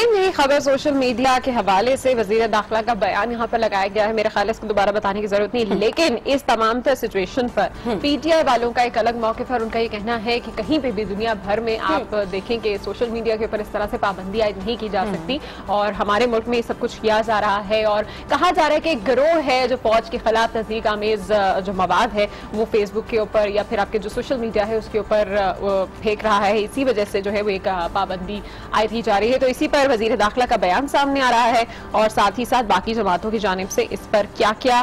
Same यही खबर social media के हवाले से वजीर दाखिला का बयान यहाँ पर लगाया गया है। मेरे ख्याल है इसको दोबारा बताने की जरूरत नहीं, लेकिन इस तमाम तर सिचुएशन पर पीटीआई वालों का एक अलग मौक़िफ़ है और उनका ये कहना है कि कहीं पे भी दुनिया भर में आप देखें कि सोशल मीडिया के ऊपर इस तरह से पाबंदी आयद नहीं की जा सकती और हमारे मुल्क में सब कुछ किया जा रहा है और कहा जा रहा है कि एक गिरोह है जो फौज के खिलाफ तस्दीक आमेज जो मवाद है वो फेसबुक के ऊपर या फिर आपके जो सोशल मीडिया है उसके ऊपर फेंक रहा है। इसी वजह से जो है वो एक पाबंदी आयद की जा रही है। तो इसी पर वजीर दाखिला का बयान सामने आ रहा है और साथ ही साथ बाकी जमातों की जानिब से इस पर क्या क्या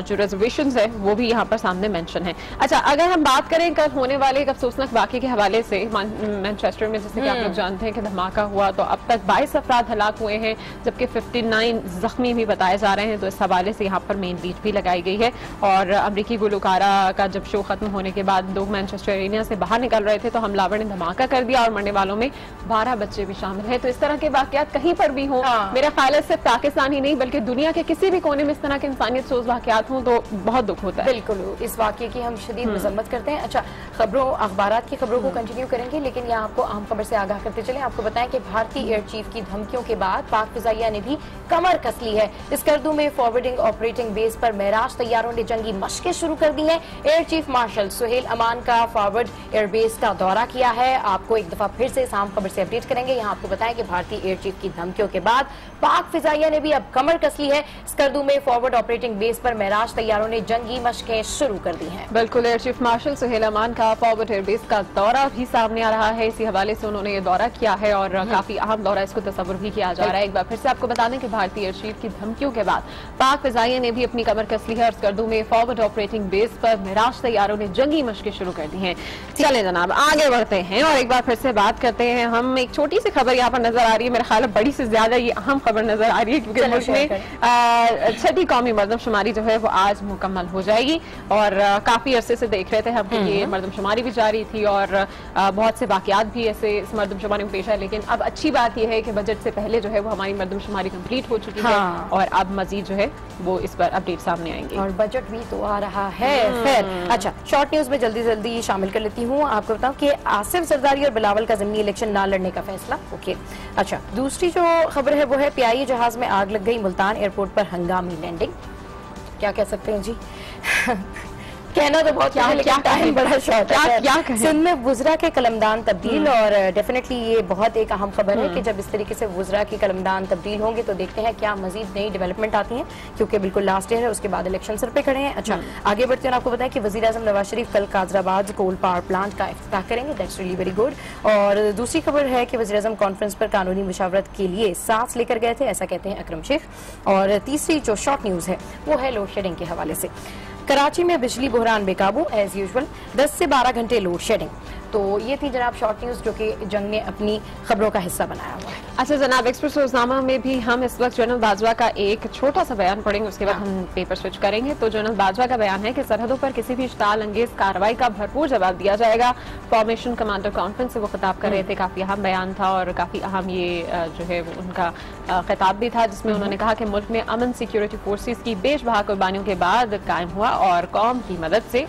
जो रिजर्वेशंस है वो भी यहाँ पर सामने मेंशन है। अच्छा, अगर हम बात करें कल होने वाले एक अफसोसनाक वाक़े के हवाले से, मैनचेस्टर में जैसे कि आप लोग जानते हैं कि धमाका हुआ तो अब तक 22 अफराद हलाक हुए हैं जबकि 59 जख्मी भी बताए जा रहे हैं। तो इस हवाले से यहाँ पर मेन बीच भी लगाई गई है और अमरीकी गुलकारा का जब शो खत्म होने के बाद लोग मैनचेस्टर एरिया से बाहर निकल रहे थे तो हमलावर ने धमाका कर दिया और मरने वालों में 12 बच्चे भी शामिल हैं। तो इस तरह के वाकयात कहीं पर भी हों, मेरा ख्याल है सिर्फ पाकिस्तान ही नहीं बल्कि दुनिया के किसी भी कोने में इस तरह के इंसानियत सोच वाकयात हों तो बहुत दुख होता है। बिल्कुल, इस वाकये की हम शदीद मजम्मत करते हैं। अच्छा, अखबारात की खबरों को कंटिन्यू करेंगे, लेकिन यहाँ आपको अहम खबर से आगाह करते चले। आपको बताएं कि भारतीय एयर चीफ की धमकियों के बाद पाक फिजाइया ने भी कमर कस ली है। स्कर्दू में फॉरवर्डिंग ऑपरेटिंग बेस पर महराज तैयारों ने जंगी मशकें शुरू कर दी हैं। एयर चीफ मार्शल सुहेल अमान का फॉरवर्ड एयरबेस का दौरा किया है। आपको एक दफा फिर से इस आम खबर से अपडेट करेंगे। यहाँ आपको बताएं कि भारतीय एयर चीफ की धमकियों के बाद पाक फिजाइया ने भी अब कमर कस ली है। स्कर्दू में फॉरवर्ड ऑपरेटिंग बेस पर महराज तैयारों ने जंगी मशकें शुरू कर दी हैं। बिल्कुल, एयर चीफ मार्शल सुहेल अमान का फॉरवर्ड एयरबेस का दौरा भी सामने आ रहा है। इसी हवाले से उन्होंने ये दौरा किया है और काफी अहम दौरा इसको तस्वुर भी किया जा रहा है। एक बार फिर से आपको बता दें कि भारतीय एयर चीफ की धमकियों के बाद पाक फिजाइया ने भी अपनी कमर कस ली है और स्कर्दू में फॉरवर्ड ऑपरेटिंग बेस पर महराज तैयारों ने जंगी मशकें शुरू कर दी हैं। चले जनाब आगे बढ़ते हैं और एक बार फिर से बात करते हैं। हम एक छोटी सी खबर यहाँ पर नजर आ रही है, मेरा ख्याल है बड़ी से ज्यादा ये अहम खबर नजर आ रही है क्योंकि मुल्क में छठी कौमी मरदमशुमारी जो है वो आज मुकम्मल हो जाएगी और काफी अरसे से देख रहे थे हम कि ये मरदमशुमारी भी जारी थी और बहुत से वाकयात भी ऐसे इस मरदमशुमारी में पेश आए, लेकिन अब अच्छी बात यह है कि बजट से पहले जो है वो हमारी मरदमशुमारी कंप्लीट हो चुकी है और अब मजीद जो है वो इस पर अपडेट सामने आएंगे और बजट भी तो आ रहा है। खैर, अच्छा, शॉर्ट न्यूज में जल्दी शामिल कर लेती हूँ। आपको बताऊं कि आसिफ जरदारी और बिलावल का ज़मीनी इलेक्शन ना लड़ने का फैसला। ओके, अच्छा, दूसरी जो खबर है वो है पियाई जहाज में आग लग गई, मुल्तान एयरपोर्ट पर हंगामी लैंडिंग। क्या कह सकते हैं जी कहना तो बहुत है लेकिन टाइम बड़ा शॉर्ट है। सिंध में वुज़रा के कलमदान तब्दील और डेफिनेटली ये बहुत एक अहम खबर है कि जब इस तरीके से वुज़रा के कलमदान तब्दील होंगे तो देखते हैं क्या मजीद नई डेवलपमेंट आती हैं क्योंकि बिल्कुल लास्ट ईयर है, उसके बाद इलेक्शन सर पे खड़े हैं। अच्छा, आगे बढ़ते हैं। आपको बताएं कि वज़ीर आज़म नवाज शरीफ कल काजराबाद कोल पावर प्लांट का इफ्तिताह करेंगे। That's really very good. और दूसरी खबर है कि वज़ीर आज़म कॉन्फ्रेंस पर कानूनी मुशावरत के लिए सांस लेकर गए थे, ऐसा कहते हैं अकरम शेख। और तीसरी जो शॉर्ट न्यूज है वो है लोड शेडिंग के हवाले से। कराची में बिजली बहरान बेकाबू, एज यूजुअल 10 से 12 घंटे लोड शेडिंग। तो ये थी जनाब शॉर्ट न्यूज जो कि जंग ने अपनी खबरों का हिस्सा बनाया हुआ है। अच्छा जनाब, एक्सप्रेस रोजनामा में भी हम इस वक्त जनरल बाजवा का एक छोटा सा बयान पढ़ेंगे, उसके बाद हम पेपर स्विच करेंगे। तो जनरल बाजवा का बयान है कि सरहदों पर किसी भी इश्ताल अंगेज कार्रवाई का भरपूर जवाब दिया जाएगा। फॉर्मेशन कमांडर कॉन्फ्रेंस से वो खिताब कर रहे थे, काफी अहम बयान था और काफी अहम ये जो है उनका खिताब भी था जिसमें उन्होंने कहा कि मुल्क में अमन सिक्योरिटी फोर्सेस की बेशबहा कुर्बानियों के बाद कायम हुआ और कौम की मदद से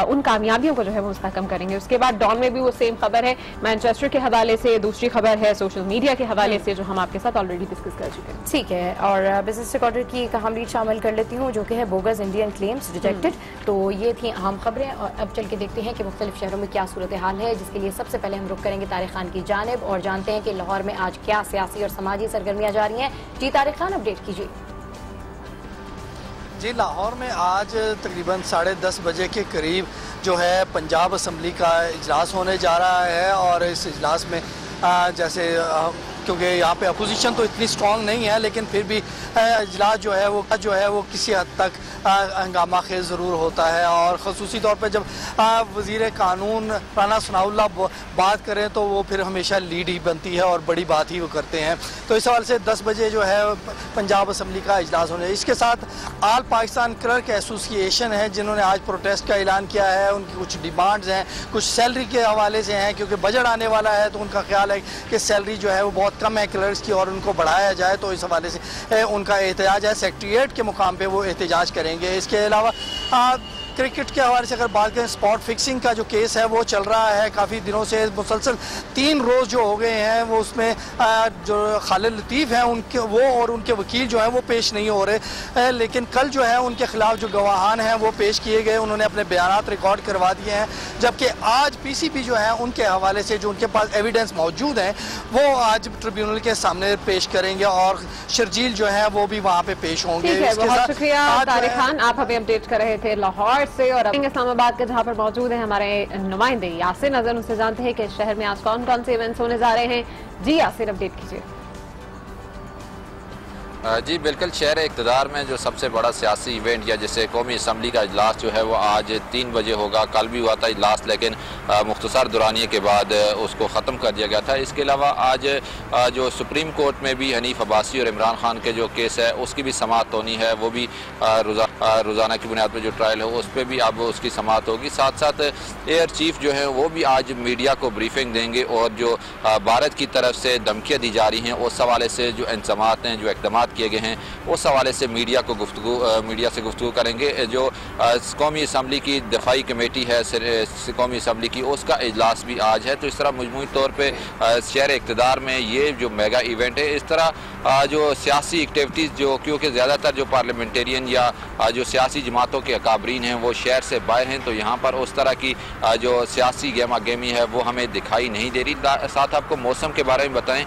उन कामयाबियों को जो है वो मुस्तहकम करेंगे। उसके बाद डॉन में भी वो सेम खबर है, मैनचेस्टर के हवाले से। दूसरी खबर है सोशल मीडिया के हवाले से जो हम आपके साथ ऑलरेडी डिस्कस कर चुके हैं। ठीक है, और बिजनेस रिकॉर्डर की एक अहम लीड शामिल कर लेती हूँ जो कि है बोगस इंडियन क्लेम्स रिजेक्टेड। तो ये थी अहम खबरें और अब चल के देखते हैं कि मुख्तलिफ शहरों में क्या सूरत हाल है, जिसके लिए सबसे पहले हम रुख करेंगे तारिक खान की जानिब और जानते हैं कि लाहौर में आज क्या सियासी और समाजी सरगर्मियाँ जारी हैं। जी तारिक खान, अपडेट कीजिए। जी, लाहौर में आज तकरीबन 10:30 बजे के करीब जो है पंजाब असम्बली का इजलास होने जा रहा है और इस इजलास में जैसे क्योंकि यहाँ पे अपोजिशन तो इतनी स्ट्रॉन्ग नहीं है लेकिन फिर भी इजलास जो है वो किसी हद तक हंगामा खेज ज़रूर होता है और ख़ुसूसी तौर पर जब वज़ीर कानून राना सनाउल्लाह बात करें तो वो फिर हमेशा लीड ही बनती है और बड़ी बात ही वो करते हैं। तो इस हवाले से 10 बजे जो है पंजाब असम्बली का इजलास होने, इसके साथ आल पाकिस्तान क्लर्क एसोसिएशन है जिन्होंने आज प्रोटेस्ट का ऐलान किया है। उनकी कुछ डिमांड्स हैं, कुछ सैलरी के हवाले से हैं क्योंकि बजट आने वाला है तो उनका ख्याल है कि सैलरी जो है वो बहुत कम है क्लर्क्स की और उनको बढ़ाया जाए। तो इस हवाले से उनका एहतजाज है, सेक्रेटेरिएट के मुकाम पे वो एहतजाज करेंगे। इसके अलावा क्रिकेट के हवाले से अगर बात करें, स्पॉट फिक्सिंग का जो केस है वो चल रहा है काफ़ी दिनों से, मुसलसल 3 रोज़ जो हो गए हैं वो उसमें जो खालिद लतीफ़ हैं उनके वो और उनके वकील जो हैं वो पेश नहीं हो रहे, लेकिन कल जो है उनके खिलाफ जो गवाहान हैं वो पेश किए गए, उन्होंने अपने बयानात रिकॉर्ड करवा दिए हैं, जबकि आज PCB जो है उनके हवाले से जो उनके पास एविडेंस मौजूद हैं वो आज ट्रिब्यूनल के सामने पेश करेंगे और शर्जील जो है वो भी वहाँ पे पेश होंगे। बहुत शुक्रिया तारिक खान, आप हमें अपडेट कर रहे थे लाहौर से। और इस्लामाबाद के जहाँ पर मौजूद है हमारे नुमाइंदे यासिर नजर, उनसे जानते हैं कि शहर में आज कौन कौन से इवेंट्स होने जा रहे हैं। जी यासिर, अपडेट कीजिए। जी बिल्कुल, शहर इक़्तिदार में जो सबसे बड़ा सियासी इवेंट या जैसे कौमी असम्बली का इजलास जो है वो आज 3 बजे होगा। कल भी हुआ था इजलास, लेकिन मुख्तसर दुरानिये के बाद उसको ख़त्म कर दिया गया था। इसके अलावा आज जो सुप्रीम कोर्ट में भी हनीफ अब्बासी और इमरान खान के जो केस है उसकी भी समाअत होनी है, वो भी रोज़ाना की बुनियाद पर जो ट्रायल है उस पर भी अब उसकी समाअत होगी। साथ साथ एयर चीफ जो है वो भी आज मीडिया को ब्रीफिंग देंगे और जो भारत की तरफ से धमकियाँ दी जा रही हैं उस हवाले से जो इंतज़ामात हैं, जो इक़दाम किए गए हैं उस हवाले से मीडिया से गुफ्तगू करेंगे। जो कौमी असम्बली की दफाई कमेटी है कौमी असम्बली की, उसका इजलास भी आज है। तो इस तरह मजमूई तौर पर शहर इक़्तिदार में ये जो मेगा इवेंट है, इस तरह जो सियासी एक्टिविटीज़ जो क्योंकि ज़्यादातर जो पार्लियामेंटेरियन या जो सियासी जमातों के अकाबरीन हैं वो शहर से बाहर हैं, तो यहाँ पर उस तरह की जो सियासी गेमा गेमी है वो हमें दिखाई नहीं दे रही। साथ आपको मौसम के बारे में बताएं,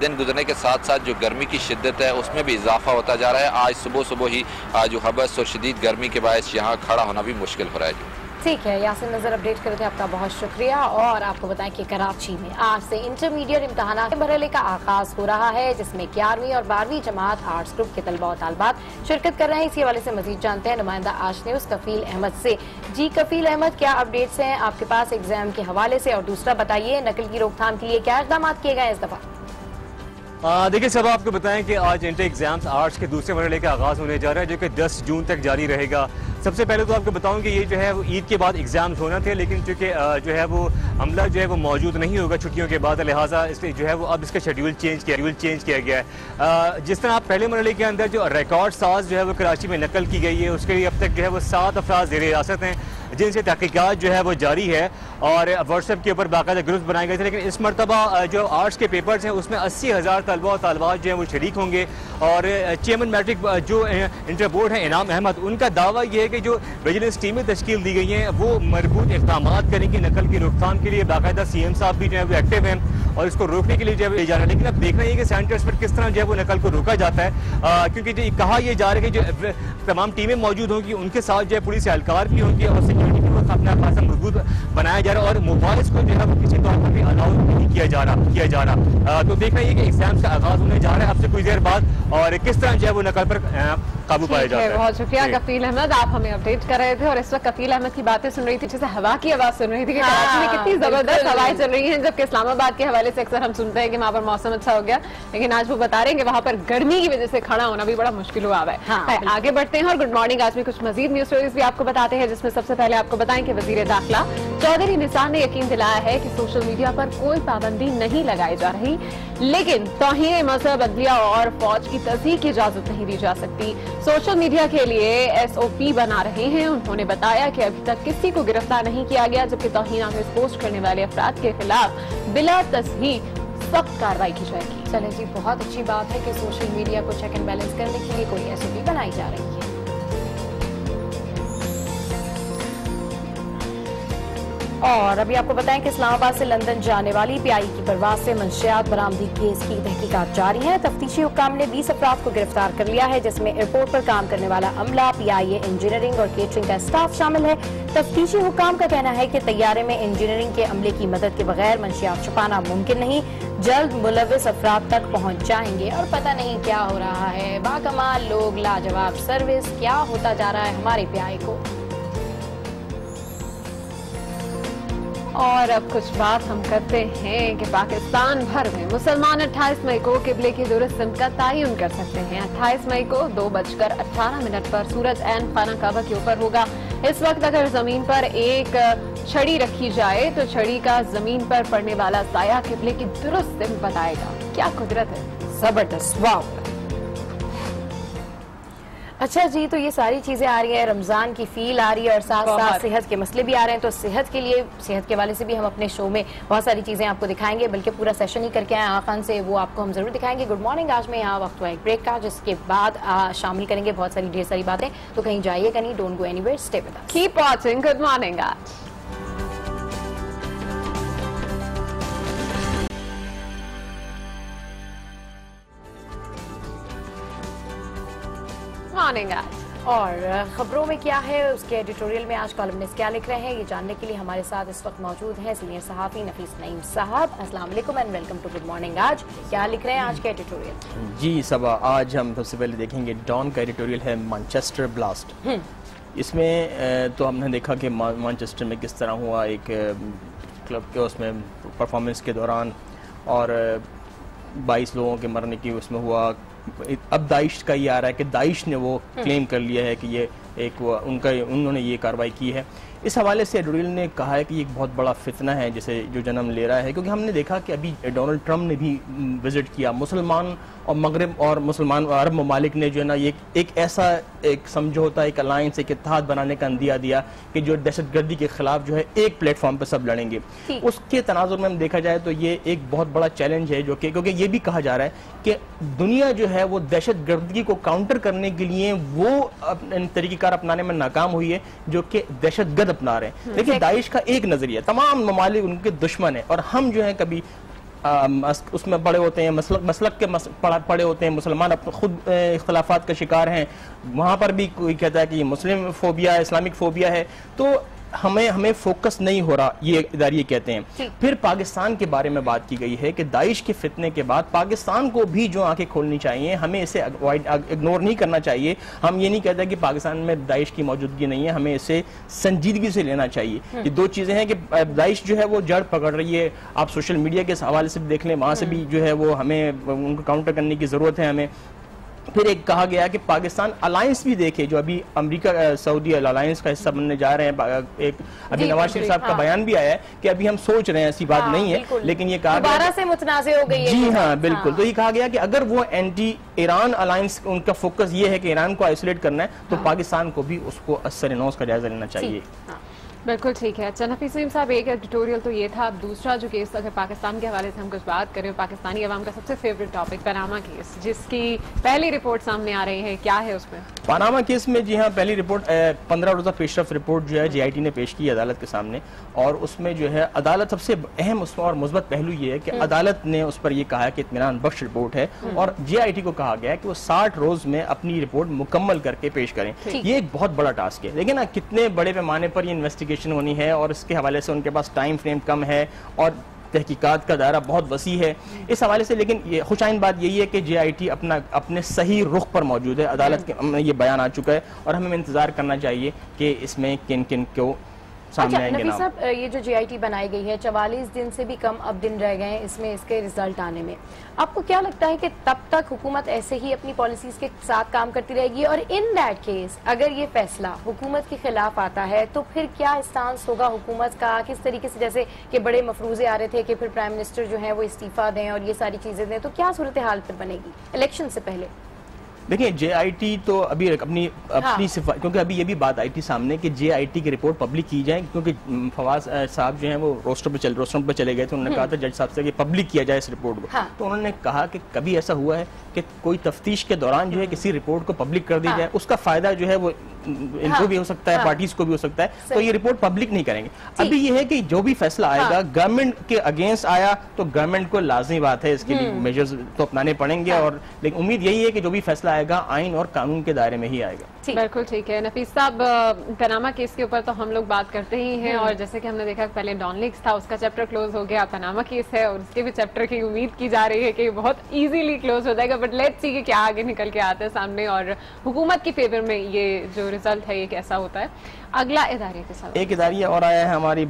दिन गुजरने के साथ साथ जो गर्मी की शिद्दत है उसमें भी इजाफा होता जा रहा है। आज सुबह ही जो हबस और शदीद गर्मी के बायस यहाँ खड़ा होना भी मुश्किल हो रहा है। ठीक है, यासिर नजर अपडेट कर रहे थे, आपका बहुत शुक्रिया। और आपको बताएं कि कराची में आज से इंटरमीडिएट इम्तहानात के मरहले का आगाज हो रहा है, जिसमें 11वीं और 12वीं जमात आर्ट्स ग्रुप के तलबा और तालबात शिरकत कर रहे हैं। इसी हवाले से मजीद जानते हैं नुमाइंदा आज न्यूज़ कफील अहमद से। जी कफील अहमद, क्या अपडेट्स हैं आपके पास एग्जाम के हवाले से? और दूसरा बताइए, नकल की रोकथाम के लिए क्या इक़दाम किए गए इस दफा? देखिए सब आपको बताएं कि आज इंटर एग्जाम्स आर्ट्स के दूसरे मरहले का आगाज़ होने जा रहा है, जो कि 10 जून तक जारी रहेगा। सबसे पहले तो आपको बताऊं कि ये जो है वो ईद के बाद एग्जाम्स होना थे, लेकिन चूंकि जो है वो अमला जो है वो मौजूद नहीं होगा छुट्टियों के बाद, लिहाजा इसलिए जो है वो अब इसका शेड्यूल चेंज किया गया है। जिस तरह आप पहले मरहले के अंदर जो रिकॉर्ड साज जो है वो कराची में नकल की गई है, उसके लिए अब तक जो है वो 7 अफराद ज़ेर हिरासत हैं, जिनसे तहकीकात जो है वो जारी है और व्हाट्सएप के ऊपर बाकायदा ग्रुप बनाए गए थे। लेकिन इस मरतबा जो आर्ट्स के पेपर्स हैं उसमें 80,000 तलबा और तालबात जो है वो शरीक होंगे। और चेयरमैन मैट्रिक जो इंटर बोर्ड है इनाम अहमद, उनका दावा यह है कि जो विजिलेंस टीमें तश्कील दी गई हैं वो मरबूत इक़दाम करेंगी नकल की रोकथाम के लिए। बाकायदा CM साहब भी जो है वो एक्टिव हैं और इसको रोकने के लिए जो है जा रहा है। लेकिन अब देखना है कि सेंटर्स पर किस तरह जो है वो नकल को रोका जाता है, क्योंकि जो कहा यह जा रहा है कि जो तमाम टीमें मौजूद होंगी उनके साथ जो है पुलिस एहलकार भी होंगे और सिक्योरिटी को अपना खासा मजबूत बनाया जा रहा है और मोबाइल को जो है वो किसी तौर पर भी अलाउ नहीं किया जा रहा। तो देखना है कि एग्जाम्स का आगाज होने जा रहा है अब से कुछ देर बाद, और किस तरह जो है वो नकल पर काबू पाया जाता है। बहुत शुक्रिया कफील अहमद, आप हमें अपडेट कर रहे थे। और इस वक्त कफील अहमद की बातें सुन रही थी, जैसे हवा की आवाज सुन रही थी कि कराची में कितनी जबरदस्त हवाएं चल रही हैं, जबकि इस्लामाबाद के हवाले से अक्सर हम सुनते हैं कि वहाँ पर मौसम अच्छा हो गया, लेकिन आज वो बता रहे हैं कि वहाँ पर गर्मी की वजह से खड़ा होना भी बड़ा मुश्किल हुआ है। आगे बढ़ते हैं और गुड मॉर्निंग आज भी कुछ मजीद न्यूज स्टोरीज भी आपको बताते हैं, जिसमें सबसे पहले आपको बताएं कि वजीर दाखिला चौधरी निसार ने यकीन दिलाया है कि सोशल मीडिया पर कोई पाबंदी नहीं लगाई जा रही, लेकिन तौहीन मजहब, अदलिया और फौज की तस्दीक की इजाजत नहीं दी जा सकती। सोशल मीडिया के लिए SOP बना रहे हैं। उन्होंने बताया कि अभी तक किसी को गिरफ्तार नहीं किया गया, जबकि तौहीन आमेज पोस्ट करने वाले अफराद के खिलाफ बिला तस्दीक सख्त कार्रवाई की जाएगी। चलें जी, बहुत अच्छी बात है कि सोशल मीडिया को चेक एंड बैलेंस करने के लिए कोई SOP बनाई जा रही है। और अभी आपको बताएं कि इस्लामाबाद से लंदन जाने वाली PI की परवाज से मंशियात बरामदी केस की तहकीकात जारी है। तफ्तीशी हुक्काम ने 20 अफराद को गिरफ्तार कर लिया है, जिसमें एयरपोर्ट पर काम करने वाला अमला, PIA इंजीनियरिंग और केटरिंग का स्टाफ शामिल है। तफ्तीशी हुक्काम का कहना है कि तैयारे में इंजीनियरिंग के अमले की मदद के बगैर मंशियात छुपाना मुमकिन नहीं, जल्द मुलविस अफराद तक पहुँच जाएंगे। और पता नहीं क्या हो रहा है, बाकमाल लोग, लाजवाब सर्विस, क्या होता जा रहा है हमारे PI को। और अब कुछ बात हम करते हैं कि पाकिस्तान भर में मुसलमान 28 मई को किबले की दुरुस्त सिमत का तयन कर सकते हैं। 28 मई को 2:18 पर सूरज ऐन खाना काबा के ऊपर होगा। इस वक्त अगर जमीन पर एक छड़ी रखी जाए तो छड़ी का जमीन पर पड़ने वाला साया किबले की दुरुस्त सिमत बताएगा। क्या कुदरत है, जबरदस्त, वाह। अच्छा जी, तो ये सारी चीजें आ रही है, रमजान की फील आ रही है और साथ साथ सेहत के मसले भी आ रहे हैं। तो सेहत के लिए, सेहत के वाले से भी हम अपने शो में बहुत सारी चीजें आपको दिखाएंगे, बल्कि पूरा सेशन ही करके आए आखान से, वो आपको हम जरूर दिखाएंगे। गुड मॉर्निंग, आज में यहाँ वक्त हुआ एक ब्रेक का, जिसके बाद शामिल करेंगे बहुत सारी ढेर सारी बातें। तो कहीं जाइएगा नहीं, don't go anywhere, stay with us, keep watching. Good morning आज। मॉर्निंग आज। और खबरों में क्या है, उसके एडिटोरियल में आज कॉलमनिस्ट क्या लिख रहे हैं, ये जानने के लिए हमारे साथ इस वक्त मौजूद हैं सीनियर सहाफी नफीस नईम साहब। अस्सलाम वालेकुम and welcome to good morning Aaj. क्या लिख रहे हैं आज के एडिटोरियल? जी सबा, आज हम सबसे पहले देखेंगे डॉन का एडिटोरियल है मैनचेस्टर ब्लास्ट। इसमें तो हमने देखा कि मैनचेस्टर में किस तरह हुआ एक क्लब के उसमें परफॉर्मेंस के दौरान, और 22 लोगों के मरने की उसमें हुआ। अब दाइश का ये आ रहा है कि दाइश ने वो क्लेम कर लिया है कि ये एक उन्होंने ये कार्रवाई की है। इस हवाले से एडिटोरियल ने कहा है कि ये एक बहुत बड़ा फितना है जिसे जो जन्म ले रहा है, क्योंकि हमने देखा कि अभी डोनाल्ड ट्रंप ने भी विजिट किया। मुसलमान और मगरब और मुसलमान अरब ममालिक ने जो है ना ये एक ऐसा एक समझौता, एक अलायंस, एक इत्तेहाद बनाने का अंदिया दिया कि जो दहशतगर्दी के खिलाफ जो है एक प्लेटफॉर्म पर सब लड़ेंगे। उसके तनाजुर में हम देखा जाए तो ये एक बहुत बड़ा चैलेंज है, जो कि क्योंकि ये भी कहा जा रहा है कि दुनिया जो है वो दहशतगर्दी को काउंटर करने के लिए वो तरीक़ेकार अपनाने में नाकाम हुई है जो कि दहशतगर्द अपना रहे हैं। देखिए दाइश का एक नजरिया, तमाम ममालिक उनके दुश्मन है, और हम जो है कभी उसमें पड़े होते हैं, मसलक के पड़े होते हैं, मुसलमान अपने खुद इख्तलाफात का शिकार हैं। वहाँ पर भी कोई कहता है कि मुस्लिम फोबिया है, इस्लामिक फोबिया है, तो हमें फोकस नहीं हो रहा, ये इदारे कहते हैं। फिर पाकिस्तान के बारे में बात की गई है कि दाइश के फितने के बाद पाकिस्तान को भी जो आंखें खोलनी चाहिए, हमें इसे इग्नोर नहीं करना चाहिए। हम ये नहीं कहते कि पाकिस्तान में दाइश की मौजूदगी नहीं है, हमें इसे संजीदगी से लेना चाहिए। ये दो चीजें हैं कि दाइश जो है वो जड़ पकड़ रही है। आप सोशल मीडिया के हवाले से भी देख लें, वहां से भी जो है वो हमें उनको काउंटर करने की जरूरत है हमें। फिर एक कहा गया कि पाकिस्तान अलायंस भी देखे, जो अभी अमेरिका सऊदी अलायंस का हिस्सा बनने जा रहे हैं। एक अभी नवाज शरीफ साहब का बयान भी आया है कि अभी हम सोच रहे हैं, ऐसी बात नहीं है, लेकिन ये कहा दोबारा से मुतनाज़े हो गई है। जी हाँ, बिल्कुल। तो ये कहा गया कि अगर वो एंटी ईरान अलायंस, उनका फोकस ये है कि ईरान को आइसोलेट करना है, तो पाकिस्तान को भी उसको असर-ए-नौ का जायजा लेना चाहिए। बिल्कुल ठीक है। अच्छा नफीस नईम साहब, एक एडिटोरियल तो ये था। अब दूसरा जो केस अगर पाकिस्तान के हवाले से हम कुछ बात करें, पाकिस्तानी अवाम का सबसे फेवरेट टॉपिक पनामा केस, जिसकी पहली रिपोर्ट सामने आ रही है, क्या है उसमें? पनामा केस में जी हाँ, पहली रिपोर्ट 15 रोज़ा पेशरफ रिपोर्ट जो है JIT ने पेश की अदालत के सामने, और उसमें जो है अदालत सबसे अहम और मुस्बत पहलू ये है कि अदालत ने उस पर यह कहा है कि इत्मीनान बख्श रिपोर्ट है, और JIT को कहा गया है कि वो 60 रोज में अपनी रिपोर्ट मुकम्मल करके पेश करें। ये एक बहुत बड़ा टास्क है। देखिए ना कितने बड़े पैमाने पर ये इन्वेस्टिगेशन होनी है, और इसके हवाले से उनके पास टाइम फ्रेम कम है और तहकीकात का दायरा बहुत वसी है इस हवाले से। लेकिन ये खुशाइन बात यही है कि JIT अपने सही रुख पर मौजूद है। अदालत के ये बयान आ चुका है, और हमें इंतजार करना चाहिए कि इसमें किन किन को सामने आएंगे। नफीस साहब, ये जो JIT बनाई गई है, 44 दिन से भी कम अब दिन रह गए हैं इसमें इसके रिजल्ट आने में। आपको क्या लगता है कि तब तक हुकूमत ऐसे ही अपनी पॉलिसीज के साथ काम करती रहेगी, और इन दैट केस अगर ये फैसला हुकूमत के खिलाफ आता है तो फिर क्या स्टांस होगा हुकूमत का? किस तरीके से, जैसे कि बड़े मफरूजे आ रहे थे कि फिर प्राइम मिनिस्टर जो है वो इस्तीफा दें और ये सारी चीजें दें, तो क्या सूरत हाल फिर बनेगी इलेक्शन से पहले? देखिए JIT तो अभी अपनी क्योंकि अभी ये भी बात आई थी सामने कि JIT की रिपोर्ट पब्लिक की जाए, क्योंकि फवाद साहब जो हैं वो रोस्टर पे चले गए थे। उन्होंने कहा था जज साहब से कि पब्लिक किया जाए इस रिपोर्ट को। तो उन्होंने कहा कि कभी ऐसा हुआ है कि कोई तफ्तीश के दौरान जो है किसी रिपोर्ट को पब्लिक कर दी जाए, उसका फायदा जो है वो इनको भी हो सकता है, पार्टीज को भी हो सकता है, तो ये रिपोर्ट पब्लिक नहीं करेंगे। अभी ये है कि जो भी फैसला आएगा गवर्नमेंट के अगेंस्ट आया तो गवर्नमेंट को लाजमी बात है इसके लिए मेजर्स तो अपनाने पड़ेंगे, और लेकिन उम्मीद यही है कि जो भी फैसला आएगा आइन और कानून के दायरे में ही आएगा। बिल्कुल ठीक है। नफीस साहब, पनामा केस के ऊपर तो हम लोग बात करते ही हैं, और जैसे कि हमने देखा पहले डॉन लीक्स था, उसका चैप्टर क्लोज हो गया, पनामा केस है और उसके भी चैप्टर की उम्मीद की जा रही है कि बहुत इजीली क्लोज हो जाएगा। बट लेट्स सी कि क्या आगे निकल के आते हैं सामने, और हुकूमत की फेवर में ये जो रिजल्ट है ये कैसा होता है। अगला इदारे के साथ एक इदारे और आया है हमारी,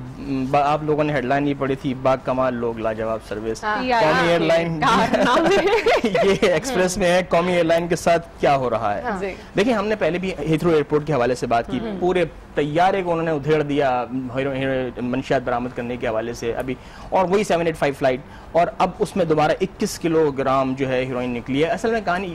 आप लोगों ने हेडलाइन ये पढ़ी थी, बाग कमाल लोग लाजवाब सर्विस। कौमी एयरलाइन ये एक्सप्रेस में है, कौमी एयरलाइन के साथ क्या हो रहा है। देखिए हमने पहले भी हीथ्रो एयरपोर्ट के हवाले से बात की, पूरे तैयारे को उन्होंने उधेड़ दिया मंशियात बरामद करने के हवाले से अभी, और वही 785 फ्लाइट, और अब उसमें दोबारा 21 किलोग्राम जो है हीरोइन निकली है। असल में कहानी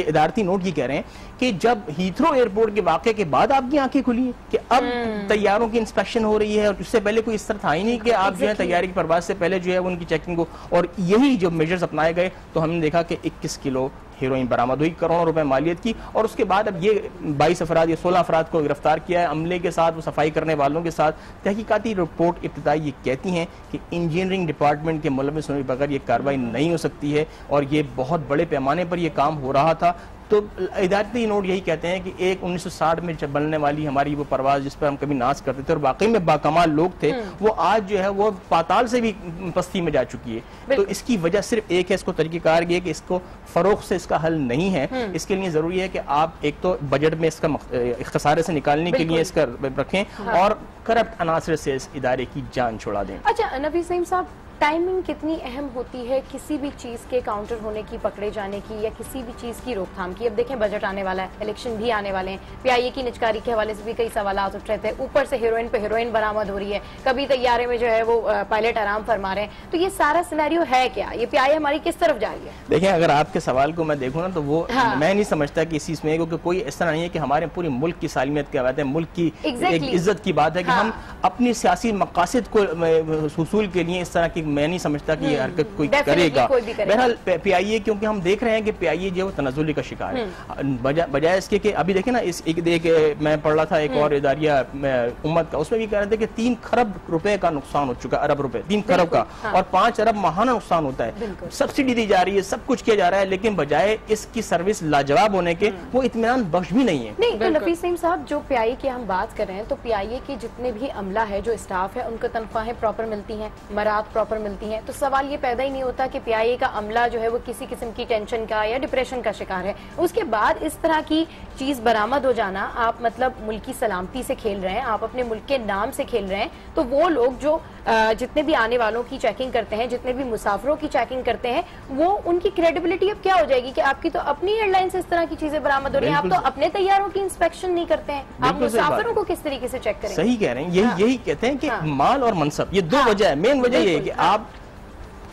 इदारती नोट ये कह रहे हैं कि जब हीथ्रो एयरपोर्ट के वाक़े के बाद आपकी आंखें खुली कि अब तैयारों की इंस्पेक्शन हो रही है, और उससे पहले कोई इस तरह था ही नहीं कि आप जो है तैयारी की परवाज से पहले जो है उनकी चेकिंग को, और यही जो मेजर्स अपनाए गए तो हमने देखा कि 21 किलो हीरोइन बरामद हुई, करोड़ों रुपए मालियत की। और उसके बाद अब ये 22 अफराद या 16 अफराद को गिरफ्तार किया है, अमले के साथ, वो सफाई करने वालों के साथ। तहकीकाती रिपोर्ट इब्तिदाई ये कहती हैं कि इंजीनियरिंग डिपार्टमेंट के मुलविस होने के बगैर ये कार्रवाई नहीं हो सकती है, और ये बहुत बड़े पैमाने पर ये काम हो रहा था। तो इदारती नोट यही कहते हैं कि एक 1960 में जब बनने वाली हमारी वो परवाज जिस पर हम कभी नाज करते थे और वाकई में बाकमाल लोग थे, वो आज जो है वो पाताल से भी पस्ती में जा चुकी है। तो इसकी वजह सिर्फ एक है, इसको तरीक़ेकार ये कि इसको फरोख्त से इसका हल नहीं है। इसके लिए जरूरी है कि आप एक तो बजट में इसका इख्तिसारे से निकालने के लिए इसका रखें, और करप्ट अनासर से इस इदारे की जान छुड़ा दें। अच्छा नबी सईम साहब, टाइमिंग कितनी अहम होती है किसी भी चीज़ के काउंटर होने की, पकड़े जाने की, या किसी भी चीज़ की रोकथाम की? अब देखें बजट आने वाला है, इलेक्शन भी आने वाले हैं, पीआईए की निचकारी के हवाले से भी कई सवालात उठ रहे थे, ऊपर से हीरोइन पे हीरोइन बरामद हो रही है, कभी तैयारे में जो है वो पायलट आराम फरमा रहे हैं, तो ये सारा सिनेरियो है क्या? ये पीआईए हमारी किस तरफ जा रही है? देखिए, अगर आपके सवाल को मैं देखूँ ना तो वो मैं नहीं समझता कि इस चीज़ में, क्योंकि कोई ऐसा नहीं है कि हमारे पूरे मुल्क की सालमियत की बात है, मुल्क की एक इज्जत की बात है कि हम अपनी सियासी मकासद को हुसूल के लिए इस तरह की, मैं नहीं समझता कि हरकत कोई करेगा। बहरहाल पीआईए, क्योंकि हम देख रहे हैं कि पीआईए जो तनज़ुली का शिकार है, बजाय इसके कि अभी देखें ना, मैं पढ़ रहा था एक और इदारिया उम्मत का, उसमें भी कह रहे थे कि 3 खरब रुपए का नुकसान हो चुका, अरब रुपए, 3 खरब का, और 5 अरब माहाना नुकसान होता है। सब्सिडी दी जा रही है, सब कुछ किया जा रहा है, लेकिन बजाय इसकी सर्विस लाजवाब होने के वो इत्मीनान बख्श भी नहीं है। नहीं, तो नफीस सईम साहब, जो पीआईए की हम बात कर रहे हैं, तो पीआईए के जितने भी अमला है, जो स्टाफ है, उनको तनख्वाहें प्रॉपर मिलती हैं, मरात प्रॉपर मिलती हैं, तो सवाल ये पैदा ही नहीं होता कि पीआईए का अमला जो है वो किसी किस्म की टेंशन का या डिप्रेशन का शिकार है। उसके बाद इस तरह की चीज बरामद हो जाना, आप मतलब मुल्क की सलामती से खेल रहे हैं, आप अपने मुल्क के नाम से खेल रहे हैं, तो वो लोग जो जितने भी आने वालों की चेकिंग करते हैं, जितने भी मुसाफिरों की चेकिंग करते हैं, वो उनकी क्रेडिबिलिटी अब क्या हो जाएगी कि आपकी तो अपनी एयरलाइन से इस तरह की चीजें बरामद हो रही हैं, आप तो अपने तैयारों की इंस्पेक्शन नहीं करते हैं, आप मुसाफिरों को किस तरीके से चेक करेंगे? सही कह रहे हैं, यही कहते हैं कि माल और मनसब, ये दो वजह है, मेन वजह ये है कि आप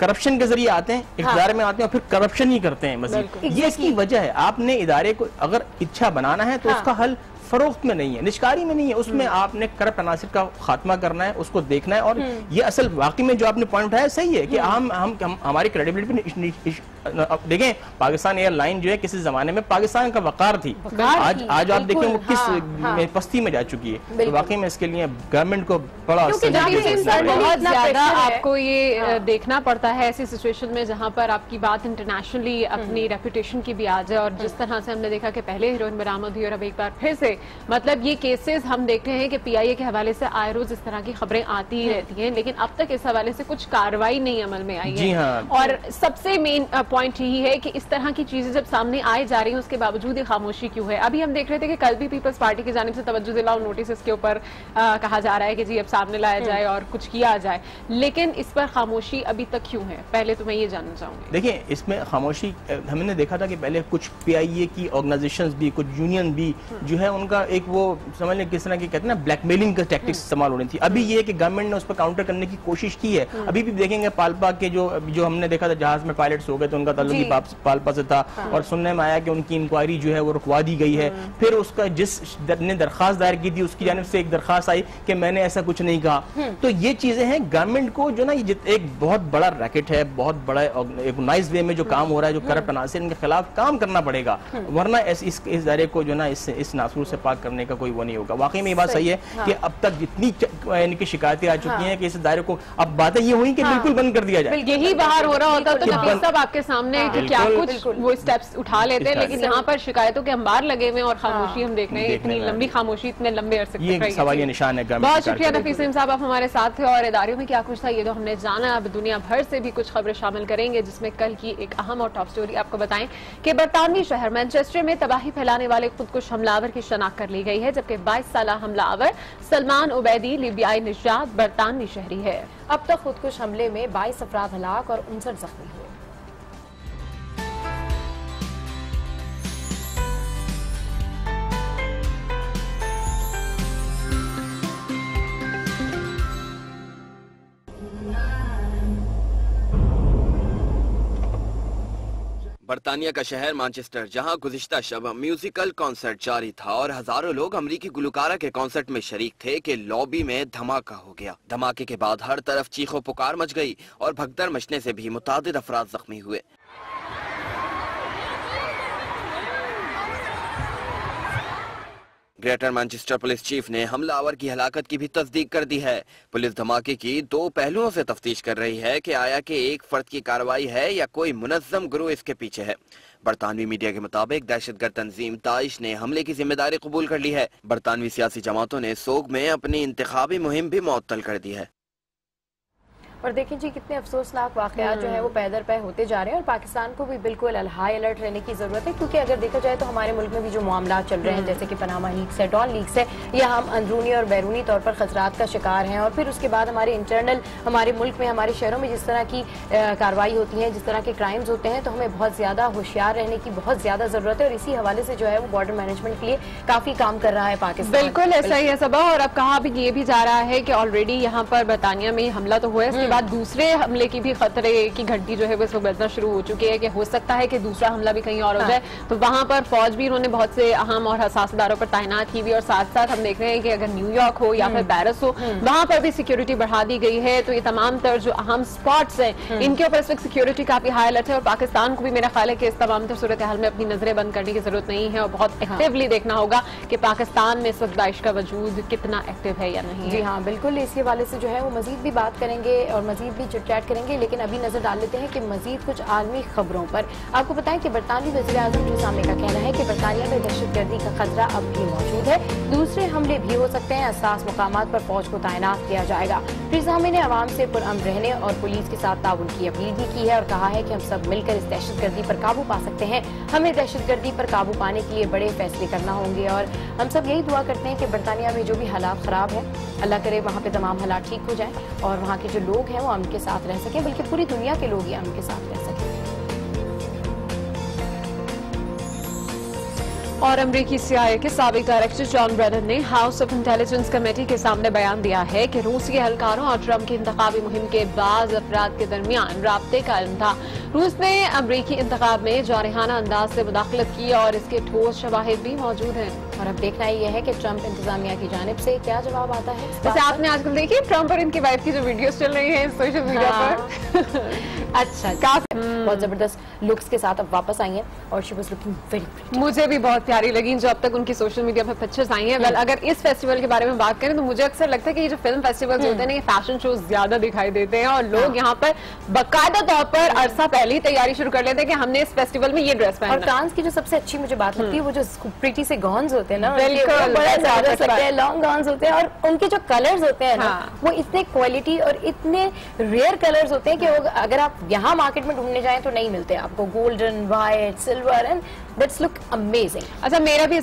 करप्शन के जरिए आते हैं, इदारे में आते हैं और फिर करप्शन ही करते हैं मजीद। ये इसकी वजह है। आपने इदारे को अगर इच्छा बनाना है तो उसका हल फरोख्त में नहीं है, निष्कारी में नहीं है, उसमें आपने करप्ट अनासिर का खात्मा करना है, उसको देखना है। और ये असल वाकई में जो आपने पॉइंट उठाया सही है कि हम हमारी क्रेडिबिलिटी देखें, पाकिस्तान एयरलाइन जो है किसी जमाने में पाकिस्तान का वकार थी, आज आप देखें वो किस पस्ती में जा चुकी है। तो वाकई में इसके लिए गवर्नमेंट को बड़ा बहुत ज्यादा आपको ये देखना पड़ता है ऐसी सिचुएशन में जहाँ पर आपकी बात इंटरनेशनली अपनी रेपुटेशन की भी आ जाए। और जिस तरह से हमने देखा कि पहले हीरोइन बरामद हुई और अब एक बार फिर से मतलब ये केसेस हम देख रहे हैं कि पीआईए के हवाले से आए रोज इस तरह की खबरें आती ही रहती हैं, लेकिन अब तक इस हवाले से कुछ कार्रवाई नहीं अमल में आई है। और सबसे मेन पॉइंट यही है कि इस तरह की चीजें जब सामने आई जा रही हैं उसके बावजूद ये खामोशी क्यों है? अभी हम देख रहे थे कि कल भी पीपल्स पार्टी की जानिब से तवज्जो दिलाओ नोटिस के ऊपर कहा जा रहा है कि जी अब सामने लाया जाए और कुछ किया जाए, लेकिन इस पर खामोशी अभी तक क्यों है? पहले तो मैं ये जानना चाहूंगी। देखिए, इसमें खामोशी हमने देखा था कि पहले कुछ पीआईए की ऑर्गेनाइजेशंस भी, कुछ यूनियन भी जो है उनका एक वो समझ लें किस तरह की कहते हैं ना ब्लैकमेलिंग का टैक्टिक्स इस्तेमाल हो रही थी। अभी ये कि गवर्नमेंट ने उस पर काउंटर करने की कोशिश की है। अभी भी देखेंगे पालपा के जो हमने देखा था जहाज में पायलट्स हो गए तो उनका ताल्लुक ही पालपा से था, और सुनने में आया कि उनकी इंक्वायरी जो है वो रुकवा दी गई है। फिर उसका जिसने दरखास्त दायर की थी उसकी जानिब से एक दरखास्त आई कि मैंने ऐसा कुछ नहीं कहा। तो ये चीजें हैं, गवर्नमेंट को जो ना एक बहुत बड़ा रैकेट है, बहुत बड़ा ऑर्गेनाइज्ड वे में जो काम हो रहा है, जो करप्ट अनासिर इनके खिलाफ काम करना पड़ेगा, वरना इस इदारे को जो ना इस नासूर से पाक करने का कोई वो नहीं होगा। वाकई में ये बात सही है कि अब तक जितनी इनकी शिकायतें आ चुकी हैं कि इस दायरे को अब बातें ये हुई कि बिल्कुल बंद कर दिया जाए। यही बाहर हो रहा होता तो सब आपके सामने कि क्या कुछ वो स्टेप्स उठा लेते हैं, लेकिन यहाँ पर शिकायतों के अंबार लगे हुए और खामोशी हम देख रहे हैं, इतनी लंबी खामोशी, इतने लंबे अरसे तक। सवालिया निशान है। बहुत शुक्रिया नफीस सईम साहब, आप हमारे साथ थे और इदारों में क्या कुछ था ये तो हमने जाना। अब दुनिया भर से भी कुछ खबरें शामिल करेंगे, जिसमें कल की एक अहम और टॉप स्टोरी आपको बताएं कि बरतानवी शहर मैनचेस्टर में तबाही फैलाने वाले खुदकुश हमलावर की शनाख्त कर ली गई है, जबकि 22 साल हमलावर सलमान उबैदी लिबियाई निजात बरतानवी शहरी है। अब तक खुदकुश हमले में 22 अफराद हलाक और 59 जख्मी हुए। बरतानिया का शहर मैनचेस्टर, जहां गुज़िश्ता शब म्यूजिकल कॉन्सर्ट जारी था और हजारों लोग अमरीकी गुलकारा के कॉन्सर्ट में शरीक थे कि लॉबी में धमाका हो गया। धमाके के बाद हर तरफ चीखों पुकार मच गई और भगदड़ मचने से भी मुतादिद अफराद जख्मी हुए। ग्रेटर मैनचेस्टर पुलिस चीफ ने हमलावर की हलाकत की भी तस्दीक कर दी है। पुलिस धमाके की दो पहलुओं से तफ्तीश कर रही है कि आया कि एक फर्द की कार्रवाई है या कोई मुनज़्ज़म गिरोह इसके पीछे है। बरतानवी मीडिया के मुताबिक दहशतगर्द तंजीम दाइश ने हमले की जिम्मेदारी कबूल कर ली है। बरतानवी सियासी जमातों ने सोग में अपनी इंतखाबी मुहिम भी मुअत्तल कर दी है। और देखें जी कितने अफसोसनाक वाक़यात जो है वो पैदर पै होते जा रहे हैं और पाकिस्तान को भी बिल्कुल हाई अलर्ट रहने की जरूरत है, क्योंकि अगर देखा जाए तो हमारे मुल्क में भी जो मामला चल रहे हैं जैसे कि पनामा लीक्स है, डॉन लीक्स है, या हम अंदरूनी और बैरूनी तौर पर खतरात का शिकार हैं और फिर उसके बाद हमारे इंटरनल हमारे मुल्क में हमारे शहरों में जिस तरह की कार्रवाई होती है, जिस तरह के क्राइम्स होते हैं, तो हमें बहुत ज्यादा होशियार रहने की बहुत ज्यादा जरूरत है। और इसी हवाले से जो है वो बॉर्डर मैनेजमेंट के लिए काफी काम कर रहा है पाकिस्तान। बिल्कुल ऐसा ही है सबा। और अब कहा भी ये भी जा रहा है कि ऑलरेडी यहाँ पर बरतानिया में हमला तो हुआ है, इसके बाद दूसरे हमले की भी खतरे की घंटी जो है वो इसको बजना शुरू हो चुकी है कि हो सकता है कि दूसरा हमला भी कहीं और हो जाए। तो वहां पर फौज भी उन्होंने बहुत से अहम और हसास इदारों पर तैनात की हुई और साथ साथ हम देख रहे हैं कि अगर न्यूयॉर्क हो या फिर पेरिस हो वहां पर भी सिक्योरिटी बढ़ा दी गई है। तो ये तमाम तर जो अहम स्पॉट्स हैं इनके ऊपर इस वक्त सिक्योरिटी काफी हाई अलर्ट है और पाकिस्तान को भी मेरा ख्याल है कि इस तमाम तर सूरत हाल में अपनी नजरें बंद करने की जरूरत नहीं है और बहुत एक्टिवली देखना होगा कि पाकिस्तान में इस वक्त दाइश का वजूद कितना एक्टिव है या नहीं। जी हाँ बिल्कुल, इसी हवाले से जो है वो मजीद भी बात करेंगे और मजीद भी चिट-चैट करेंगे, लेकिन अभी नजर डाल लेते हैं कि मजीद कुछ आलमी खबरों पर। आपको बताएं कि बरतानवी वज़ीर-ए-आज़म टेरेसा मे का कहना है कि बरतानिया में दहशतगर्दी का खतरा अब भी मौजूद है, दूसरे हमले भी हो सकते हैं, हसास मुकामात पर फौज को तैनात किया जाएगा। टेरेसा मे ने आवाम से पुरअमन रहने और पुलिस के साथ ताउन की अपील भी की है और कहा है कि हम सब मिलकर इस दहशतगर्दी पर काबू पा सकते हैं। हमें दहशतगर्दी पर काबू पाने के लिए बड़े फैसले करना होंगे और हम सब यही दुआ करते हैं कि बरतानिया में जो भी हालात खराब है, अल्लाह करे वहाँ पे तमाम हालात ठीक हो जाएं और वहाँ के जो लोग हैं वो अमन के साथ रह सकें, बल्कि पूरी दुनिया के लोग ही अमन के साथ रह सकें। और अमरीकी CIA के साबिक डायरेक्टर जॉन ब्रेनन ने हाउस ऑफ इंटेलिजेंस कमेटी के सामने बयान दिया है कि रूसी एहलकारों और ट्रंप की इंतखाबी मुहिम के बाज़ अफराद के दरमियान राब्ते का इल्म था। रूस ने अमरीकी इंतखाब में जारहाना अंदाज से मुदाखलत की और इसके ठोस शवाहिद भी मौजूद हैं। और अब देखना ये है कि ट्रंप इंतजामिया की जानिब से क्या जवाब आता है। वैसे आपने आजकल देखी ट्रंप और इनकी वाइफ की जो वीडियोस चल रही है सोशल मीडिया पर अच्छा काफी बहुत जबरदस्त लुक्स के साथ अब वापस आई हैं और she was looking very pretty. मुझे भी बहुत प्यारी लगी जो अब तक उनकी सोशल मीडिया पर पिक्चर्स आई हैं। वेल अगर इस फेस्टिवल के बारे में बात करें तो मुझे अक्सर लगता है कि ये जो फिल्म फेस्टिवल्स होते हैं ना, ये फैशन शोज ज्यादा दिखाई देते हैं और लोग यहाँ पर बाकायदा तौर पर अरसा पहले ही तैयारी शुरू कर लेते हैं कि हमने इस फेस्टिवल में ये ड्रेस पहनना है। और कांस की जो सबसे अच्छी मुझे बात लगती है वो जो प्रिटी से गॉन्स होते हैं ना, बिल्कुल बड़ा जबरदस्त लगता है, लॉन्ग गॉन्स होते हैं और उनके जो कलर्स होते हैं ना वो इतने क्वालिटी और इतने रेयर कलर्स होते हैं कि अगर आप यहाँ मार्केट में ढूंढने जाएं तो नहीं मिलते आपको। Golden, white, silver and that's look amazing. अच्छा मेरा भी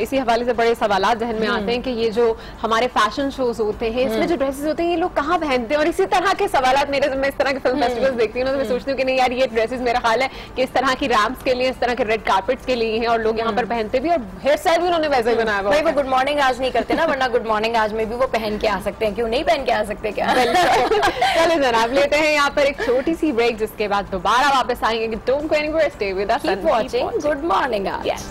इसी हवाले से बड़े सवालात जहन में आते हैं कि ये जो हमारे फैशन शोज होते हैं इसमें जो ड्रेसेस होते हैं ये लोग कहाँ पहनते हैं और इसी तरह के सवालात मेरे मैं इस तरह के फिल्म फेस्टिवल्स देखती हूँ तो मैं सोचती हूँ कि नहीं यार ये ड्रेसेस मेरा ख्याल है कि इस तरह की रैम्प्स के लिए, इस तरह के रेड कार्पेट्स के लिए हैं और लोग यहाँ पर पहनते भी और हेयर स्टाइल भी उन्होंने वैसे ही बनाया हुआ है। वो गुड मॉर्निंग आज नहीं करते ना, वरना गुड मॉर्निंग आज में भी वो पहन के आ सकते हैं, क्यों नहीं पहन के आ सकते क्या। चलो जनाब लेते हैं यहाँ पर एक छोटी सी ब्रेक, जिसके बाद दोबारा वापस आएंगे। Don't go anywhere, stay with us, keep watching good morning आज। Yes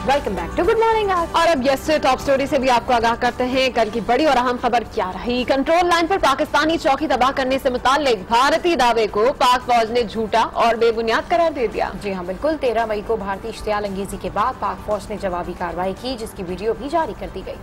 welcome back to good morning आज। और अब यस्टर टॉप स्टोरी से भी आपको आगाह करते हैं कल की बड़ी और अहम खबर क्या रही। कंट्रोल लाइन पर पाकिस्तानी चौकी तबाह करने से मुताल्लिक भारतीय दावे को पाक फौज ने झूठा और बेबुनियाद करार दे दिया। जी हाँ बिल्कुल, 13 मई को भारतीय इश्तियाल अंगेजी के बाद पाक फौज ने जवाबी कार्रवाई की, जिसकी वीडियो भी जारी कर दी गई।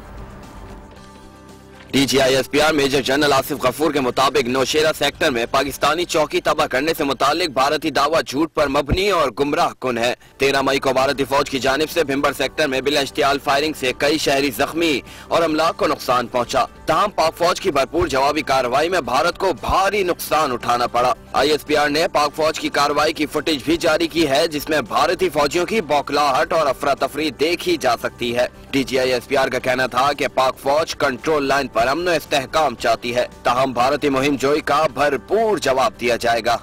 DGISPR major general Asif Ghafoor के मुताबिक नौशेरा सेक्टर में पाकिस्तानी चौकी तबाह करने से मुतालिक भारतीय दावा झूठ पर मबनी और गुमराह कुन है। 13 मई को भारतीय फौज की जानिब से भिम्बर सेक्टर में बिला इश्तियाल फायरिंग से कई शहरी जख्मी और अमलाक को नुकसान पहुंचा। तमाम पाक फौज की भरपूर जवाबी कार्रवाई में भारत को भारी नुकसान उठाना पड़ा। ISPR ने पाक फौज की कार्रवाई की फुटेज भी जारी की है, जिसमें भारतीय फौजियों की बौखलाहट और अफरा तफरी देखी जा सकती है। DGISPR का कहना था कि पाक फौज कंट्रोल लाइन पर अमन इस्तेहकाम चाहती है, ताहम भारतीय मुहिम जोई का भरपूर जवाब दिया जाएगा।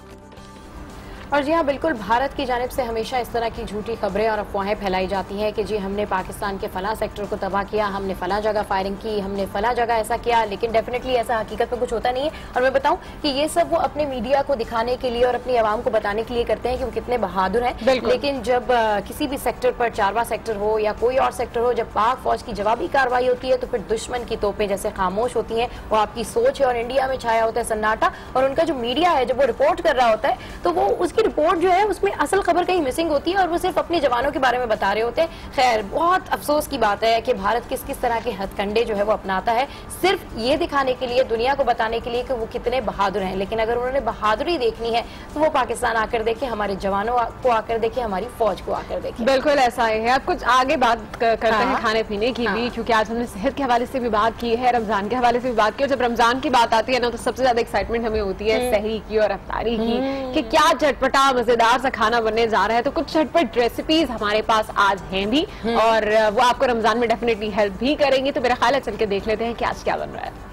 और जी हाँ, बिल्कुल भारत की जानिब से हमेशा इस तरह की झूठी खबरें और अफवाहें फैलाई जाती हैं कि जी हमने पाकिस्तान के फला सेक्टर को तबाह किया, हमने फला जगह फायरिंग की, हमने फला जगह ऐसा किया, लेकिन डेफिनेटली ऐसा हकीकत में कुछ होता नहीं है। और मैं बताऊं कि ये सब वो अपने मीडिया को दिखाने के लिए और अपनी आवाम को बताने के लिए करते हैं कि वो कितने बहादुर हैं, लेकिन जब किसी भी सेक्टर पर, चारवा सेक्टर हो या कोई और सेक्टर हो, जब पाक फौज की जवाबी कार्रवाई होती है तो फिर दुश्मन की तोपें जैसे खामोश होती हैं। वो आपकी सोच है और इंडिया में छाया होता है सन्नाटा, और उनका जो मीडिया है जब वो रिपोर्ट कर रहा होता है तो वो उसकी रिपोर्ट जो है उसमें असल खबर कहीं मिसिंग होती है और वो सिर्फ अपने जवानों के बारे में बता रहे होते हैं। खैर, बहुत अफसोस की बात है कि भारत किस किस तरह के हथकंडे जो है वो अपनाता है सिर्फ ये दिखाने के लिए, दुनिया को बताने के लिए कि वो कितने बहादुर हैं। लेकिन अगर उन्होंने बहादुरी देखनी है तो वो पाकिस्तान आकर देखे, हमारे जवानों को आकर देखे, हमारी फौज को आकर देखे। बिल्कुल ऐसा ही है। अब कुछ आगे बात करते हैं खाने पीने की भी, क्योंकि आज हमने सेहत के हवाले से भी बात की है, रमजान के हवाले से भी बात की, और जब रमजान की बात आती है ना तो सबसे ज्यादा एक्साइटमेंट हमें होती है सहरी की और अफ्तारी की कि क्या चटपटा मजेदार सा खाना बनने जा रहा है। तो कुछ चटपट रेसिपीज हमारे पास आज हैं भी और वो आपको रमजान में डेफिनेटली हेल्प भी करेंगी। तो मेरा ख्याल है चल के देख लेते हैं कि आज क्या बन रहा है।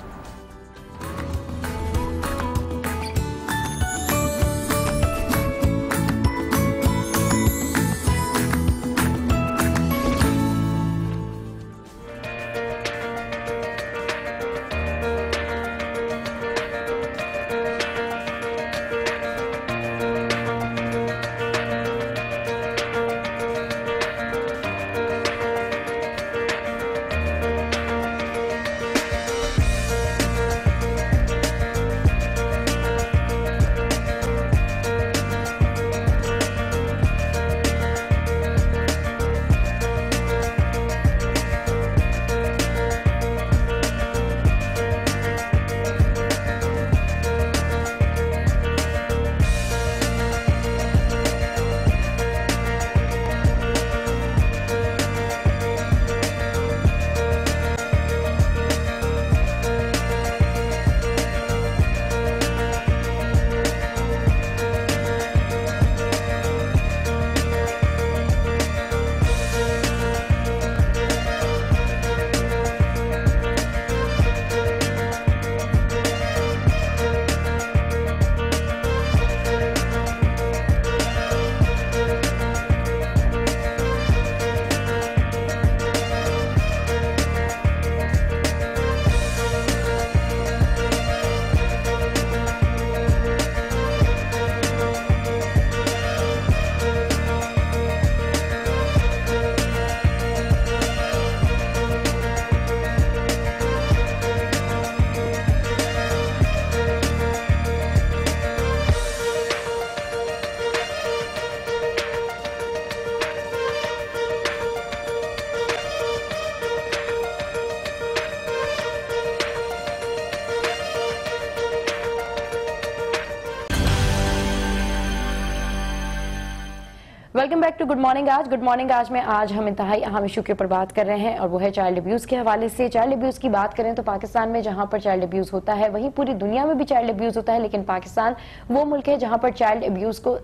Welcome back to good morning Aaj. Good morning Aaj में आज हम इंतहाई अहम इशू के ऊपर बात कर रहे हैं और वो है चाइल्ड अब्यूज के हवाले से। चाइल्ड अब्यूज की बात करें तो पाकिस्तान में जहां पर चाइल्ड अब्यूज होता है वहीं पूरी दुनिया में भी चाइल्ड अब्यूज होता है, लेकिन पाकिस्तान वो मुल्क है जहां पर चाइल्ड अब्यूज को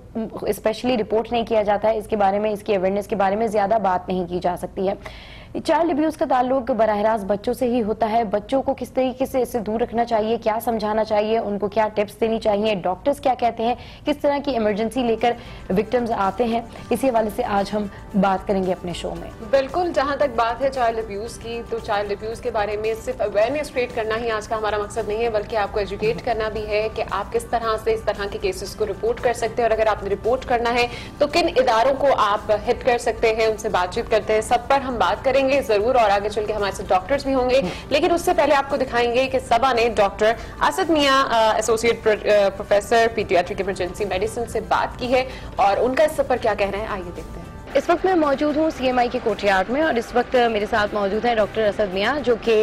स्पेशली रिपोर्ट नहीं किया जाता है। इसके बारे में, इसकी अवेयरनेस के बारे में ज्यादा बात नहीं की जा सकती है। चाइल्ड अब्यूज का ताल्लुक बराह रास्त बच्चों से ही होता है। बच्चों को किस तरीके से इससे दूर रखना चाहिए, क्या समझाना चाहिए, उनको क्या टिप्स देनी चाहिए, डॉक्टर्स क्या कहते हैं, किस तरह की इमरजेंसी लेकर विक्टिम्स आते हैं, इसी हवाले से आज हम बात करेंगे अपने शो में। बिल्कुल, जहां तक बात है चाइल्ड अब्यूज की, तो चाइल्ड अब्यूज के बारे में सिर्फ अवेयरनेस क्रिएट करना ही आज का हमारा मकसद नहीं है, बल्कि आपको एजुकेट करना भी है कि आप किस तरह से इस तरह के केसेस को रिपोर्ट कर सकते हैं, और अगर आपने रिपोर्ट करना है तो किन इदारों को आप हिट कर सकते हैं, उनसे बातचीत करते हैं, सब पर हम बात करेंगे जरूर। और आगे चल के हमारे साथ डॉक्टर्स भी होंगे, लेकिन उससे पहले आपको दिखाएंगे कि सबा ने doctor Asad Mian associate professor paediatric emergency medicine से बात की है और उनका इस पर क्या कहना है, आइए देखते हैं। इस वक्त मैं मौजूद हूँ CMI के कोर्टयार्ड में और इस वक्त मेरे साथ मौजूद हैं डॉक्टर असद मियां जो कि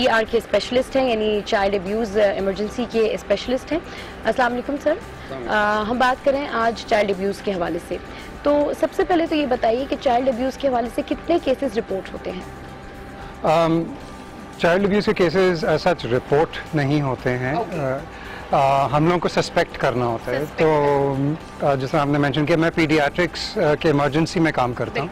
ER के स्पेशलिस्ट हैं, यानी चाइल्ड अब्यूज़ इमरजेंसी के स्पेशलिस्ट हैं। अस्सलाम वालेकुम सर। हम बात करें आज चाइल्ड अब्यूज़ के हवाले से, तो सबसे पहले तो ये बताइए कि चाइल्ड अब्यूज़ के हवाले से कितने केसेस रिपोर्ट होते हैं? चाइल्ड अब्यूज़ के केसेस सच रिपोर्ट नहीं होते हैं। हम लोगों को सस्पेक्ट करना होता है। तो जैसे आपने मेंशन किया, मैं पीडियाट्रिक्स के इमरजेंसी में काम करता हूँ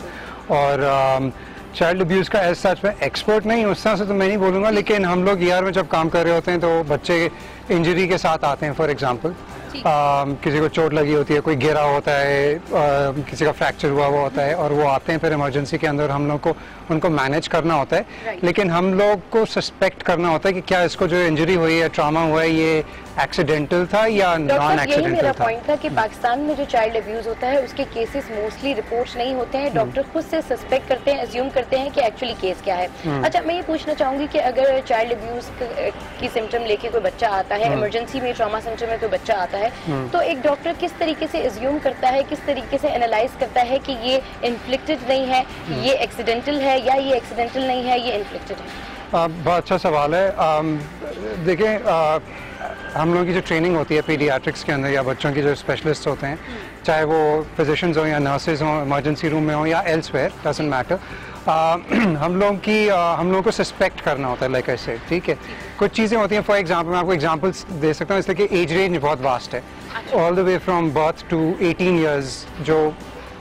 और चाइल्ड अब्यूज़ का एज सच मैं एक्सपर्ट नहीं, उस तरह से तो मैं नहीं बोलूँगा, लेकिन हम लोग ER में जब काम कर रहे होते हैं तो बच्चे इंजरी के साथ आते हैं। फॉर एग्जांपल किसी को चोट लगी होती है, कोई गिरा होता है, किसी का फ्रैक्चर हुआ होता है, और वो आते हैं फिर इमरजेंसी के अंदर, हम लोग को उनको मैनेज करना होता है। लेकिन हम लोग को सस्पेक्ट करना होता है कि क्या इसको जो इंजरी हुई है, ट्रॉमा हुआ है, ये एक्सीडेंटल था या नॉन एक्सीडेंटल था। मेरा पॉइंट था कि पाकिस्तान में जो चाइल्ड अब्यूज होता है उसके केसेस मोस्टली रिपोर्ट नहीं होते हैं, डॉक्टर खुद से सस्पेक्ट करते हैं, अज्यूम करते हैं कि एक्चुअली केस क्या है। अच्छा, मैं ये पूछना चाहूंगी कि अगर चाइल्ड अब्यूज की सिम्टम लेके कोई बच्चा आता है, इमरजेंसी में ट्रॉमा सेंटर में कोई बच्चा आता है, तो एक डॉक्टर किस तरीके से अज्यूम करता है, किस तरीके से एनालाइज करता है कि ये इन्फ्लिक्टेड नहीं है, ये एक्सीडेंटल है, या ये एक्सीडेंटल नहीं है, ये इन्फ्लिक्टेड है? बहुत अच्छा सवाल है। देखिए, हम लोगों की जो ट्रेनिंग होती है पीडियाट्रिक्स के अंदर, या बच्चों के जो स्पेशलिस्ट होते हैं, चाहे वो फिजिशियंस हो या नर्सेज हो, इमरजेंसी रूम में हो या एल्सवेयर, डजंट मैटर, हम लोगों को सस्पेक्ट करना होता है, लाइक आई सेड, ठीक है। कुछ चीज़ें होती हैं, फॉर एग्जांपल मैं आपको एग्जांपल्स दे सकता हूँ, इसलिए कि एज रेंज बहुत वास्ट है, all the way from birth to 18 years जो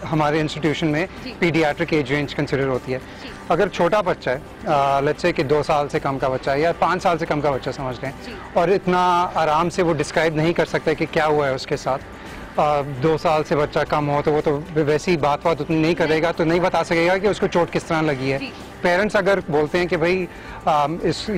हमारे इंस्टीट्यूशन में पीडियाट्रिक एज रेंज कंसिडर होती है। अगर छोटा बच्चा है, लेट्स से कि 2 साल से कम का बच्चा है या 5 साल से कम का बच्चा समझ लें, और इतना आराम से वो डिस्क्राइब नहीं कर सकता कि क्या हुआ है उसके साथ, 2 साल से बच्चा कम हो तो वो तो वैसी बात उतनी नहीं करेगा, तो नहीं बता सकेगा कि उसको चोट किस तरह लगी है। पेरेंट्स अगर बोलते हैं कि भाई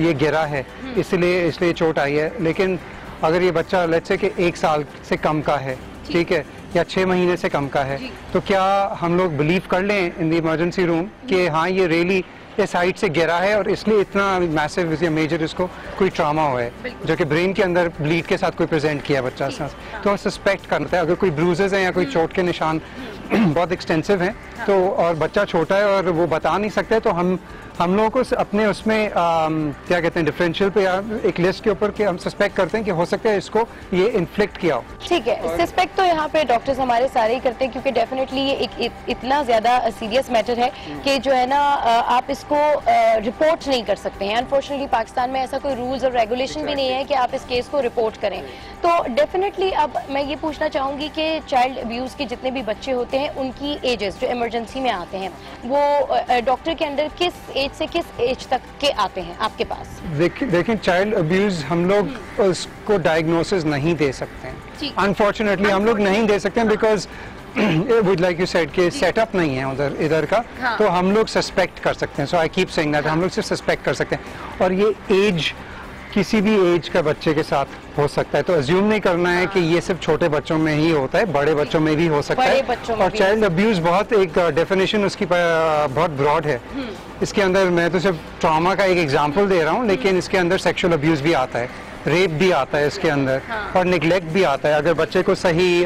ये गिरा है इसलिए चोट आई है, लेकिन अगर ये बच्चा लेट्स से कि 1 साल से कम का है, ठीक है, या 6 महीने से कम का है, तो क्या हम लोग बिलीव कर लें इन द इमरजेंसी रूम कि हाँ ये रियली इस हाइट से गिरा है और इसलिए इतना मैसिव या मेजर इसको कोई ट्रॉमा हुआ है जो कि ब्रेन के अंदर ब्लीड के साथ कोई प्रेजेंट किया बच्चा, तो सस्पेक्ट करता है। अगर कोई ब्रूजेस हैं या कोई चोट के निशान बहुत एक्सटेंसिव हैं, तो और बच्चा छोटा है और वो बता नहीं सकते, तो हम लोगों को अपने उसमें क्या कहते हैं, डिफरेंशियल पे या एक लिस्ट के ऊपर के हम सस्पेक्ट करते हैं कि हो सकता है इसको ये इन्फ्लिक्ट किया हो। ठीक है, सस्पेक्ट तो यहाँ पे डॉक्टर्स हमारे सारे ही करते हैं, क्योंकि डेफिनेटली ये एक इतना ज्यादा सीरियस मैटर है कि जो है ना आप इसको रिपोर्ट नहीं कर सकते हैं। अनफॉर्चुनेटली पाकिस्तान में ऐसा कोई रूल्स और रेगुलेशन भी नहीं है कि आप इस केस को रिपोर्ट करें। तो डेफिनेटली अब मैं ये पूछना चाहूंगी कि चाइल्ड अब्यूज के जितने भी बच्चे होते हैं उनकी एजेस जो इमरजेंसी में आते हैं, वो डॉक्टर के अंडर किस एज से किस एज तक के आते हैं आपके पास? देखें, चाइल्ड अब्यूज हम लोग उसको डायग्नोसिस नहीं दे सकते हैं, अनफॉर्चुनेटली हम लोग नहीं दे सकते हैं, because would like you said कि सेटअप नहीं है इधर का, तो हम लोग सस्पेक्ट कर सकते हैं। सो आई कीप सेइंग दैट हम लोग सिर्फ सस्पेक्ट कर सकते हैं, और ये एज किसी भी एज का बच्चे के साथ हो सकता है, तो अज्यूम नहीं करना है कि ये सिर्फ छोटे बच्चों में ही होता है, बड़े बच्चों में भी हो सकता है। और चाइल्ड अब्यूज बहुत एक डेफिनेशन उसकी बहुत ब्रॉड है, इसके अंदर मैं तो सिर्फ ट्रॉमा का एक एग्जांपल दे रहा हूँ, लेकिन इसके अंदर सेक्सुअल अब्यूज भी आता है, रेप भी आता है इसके अंदर, और निगलेक्ट भी आता है। अगर बच्चे को सही